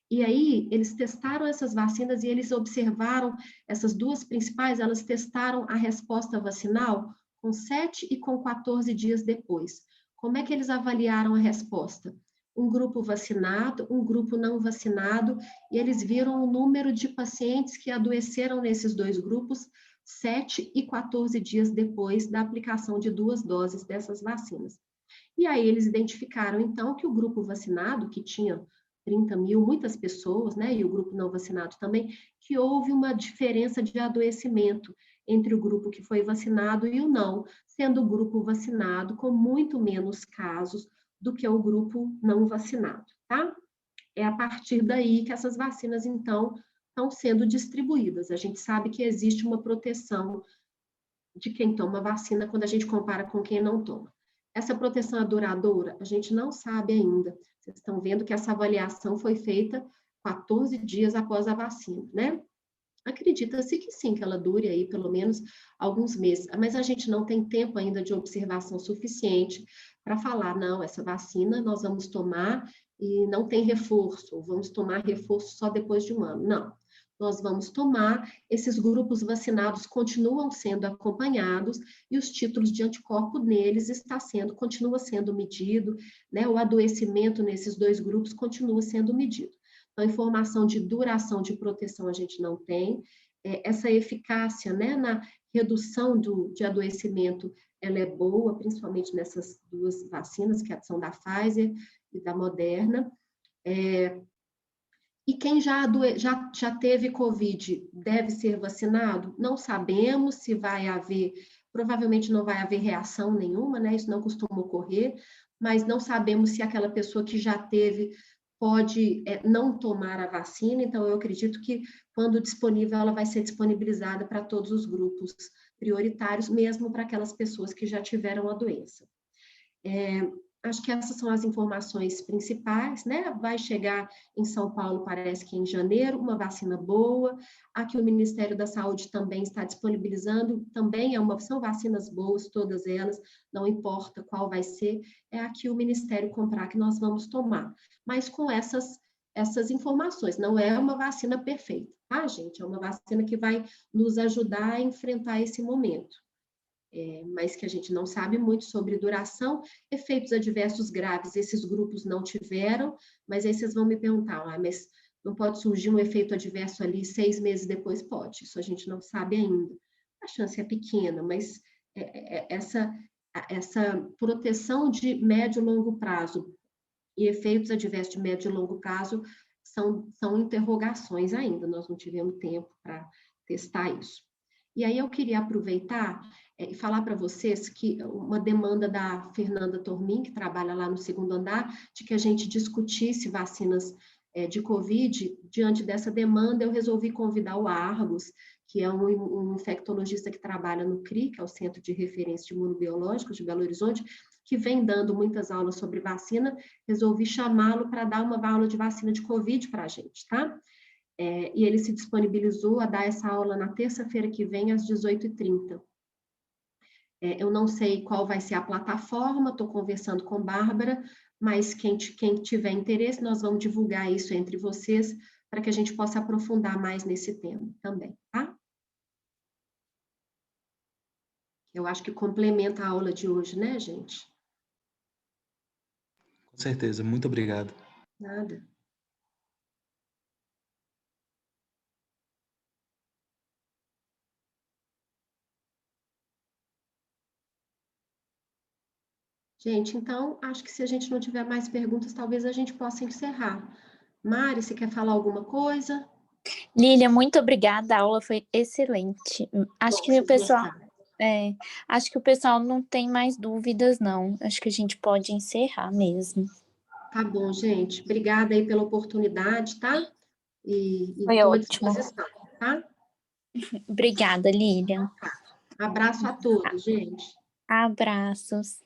Speaker 1: E aí, eles testaram essas vacinas e eles observaram, essas 2 principais, elas testaram a resposta vacinal com 7 e com 14 dias depois. Como é que eles avaliaram a resposta? Um grupo vacinado, um grupo não vacinado, e eles viram o número de pacientes que adoeceram nesses 2 grupos 7 e 14 dias depois da aplicação de 2 doses dessas vacinas. E aí eles identificaram, então, que o grupo vacinado, que tinha 30 mil, muitas pessoas, né, e o grupo não vacinado também, que houve uma diferença de adoecimento entre o grupo que foi vacinado e o não, sendo o grupo vacinado com muito menos casos do que o grupo não vacinado, tá? É a partir daí que essas vacinas, então, estão sendo distribuídas. A gente sabe que existe uma proteção de quem toma vacina quando a gente compara com quem não toma. Essa proteção é duradoura? A gente não sabe ainda. Vocês estão vendo que essa avaliação foi feita 14 dias após a vacina, né? Acredita-se que sim, que ela dure aí pelo menos alguns meses, mas a gente não tem tempo ainda de observação suficiente para falar, não, essa vacina nós vamos tomar e não tem reforço, ou vamos tomar reforço só depois de 1 ano. Não, nós vamos tomar, esses grupos vacinados continuam sendo acompanhados e os títulos de anticorpo neles continua sendo medido, né? O adoecimento nesses 2 grupos continua sendo medido. Então, informação de duração de proteção a gente não tem. Essa eficácia, né, na redução de adoecimento, ela é boa, principalmente nessas 2 vacinas, que são da Pfizer e da Moderna. E quem já teve Covid deve ser vacinado? Não sabemos se vai haver, provavelmente não vai haver reação nenhuma, né? Isso não costuma ocorrer, mas não sabemos se aquela pessoa que já teve pode não tomar a vacina, então eu acredito que, quando disponível, ela vai ser disponibilizada para todos os grupos prioritários, mesmo para aquelas pessoas que já tiveram a doença. Acho que essas são as informações principais, né? Vai chegar em São Paulo, parece que em janeiro, uma vacina boa. Aqui o Ministério da Saúde também está disponibilizando, também são vacinas boas, todas elas, não importa qual vai ser, é aqui o Ministério comprar que nós vamos tomar. Mas com essas informações, não é uma vacina perfeita, tá, gente? É uma vacina que vai nos ajudar a enfrentar esse momento. Mas que a gente não sabe muito sobre duração, efeitos adversos graves, esses grupos não tiveram, mas aí vocês vão me perguntar, mas não pode surgir um efeito adverso ali 6 meses depois? Pode, isso a gente não sabe ainda. A chance é pequena, mas essa proteção de médio e longo prazo e efeitos adversos de médio e longo prazo são interrogações ainda, nós não tivemos tempo para testar isso. E aí eu queria aproveitar e falar para vocês que uma demanda da Fernanda Tormin, que trabalha lá no 2º andar, de que a gente discutisse vacinas de Covid. Diante dessa demanda, eu resolvi convidar o Argos, que é um infectologista que trabalha no CRI, que é o Centro de Referência de Imunobiológicos de Belo Horizonte, que vem dando muitas aulas sobre vacina. Resolvi chamá-lo para dar uma aula de vacina de Covid para a gente, tá? E ele se disponibilizou a dar essa aula na terça-feira que vem, às 18h30. Eu não sei qual vai ser a plataforma, estou conversando com Bárbara, mas quem tiver interesse, nós vamos divulgar isso entre vocês, para que a gente possa aprofundar mais nesse tema também, tá? Eu acho que complementa a aula de hoje, né, gente?
Speaker 5: Com certeza, muito obrigado.
Speaker 1: Nada. Gente, então, acho que se a gente não tiver mais perguntas, talvez a gente possa encerrar. Mari, você quer falar alguma coisa?
Speaker 3: Lília, muito obrigada, a aula foi excelente. Acho que o pessoal não tem mais dúvidas, não. Acho que a gente pode encerrar mesmo.
Speaker 1: Tá bom, gente. Obrigada aí pela oportunidade, tá? E
Speaker 3: Foi
Speaker 1: estou à
Speaker 3: ótimo.
Speaker 1: disposição, tá?
Speaker 3: Obrigada, Lília.
Speaker 1: Abraço a todos, gente.
Speaker 3: Abraços.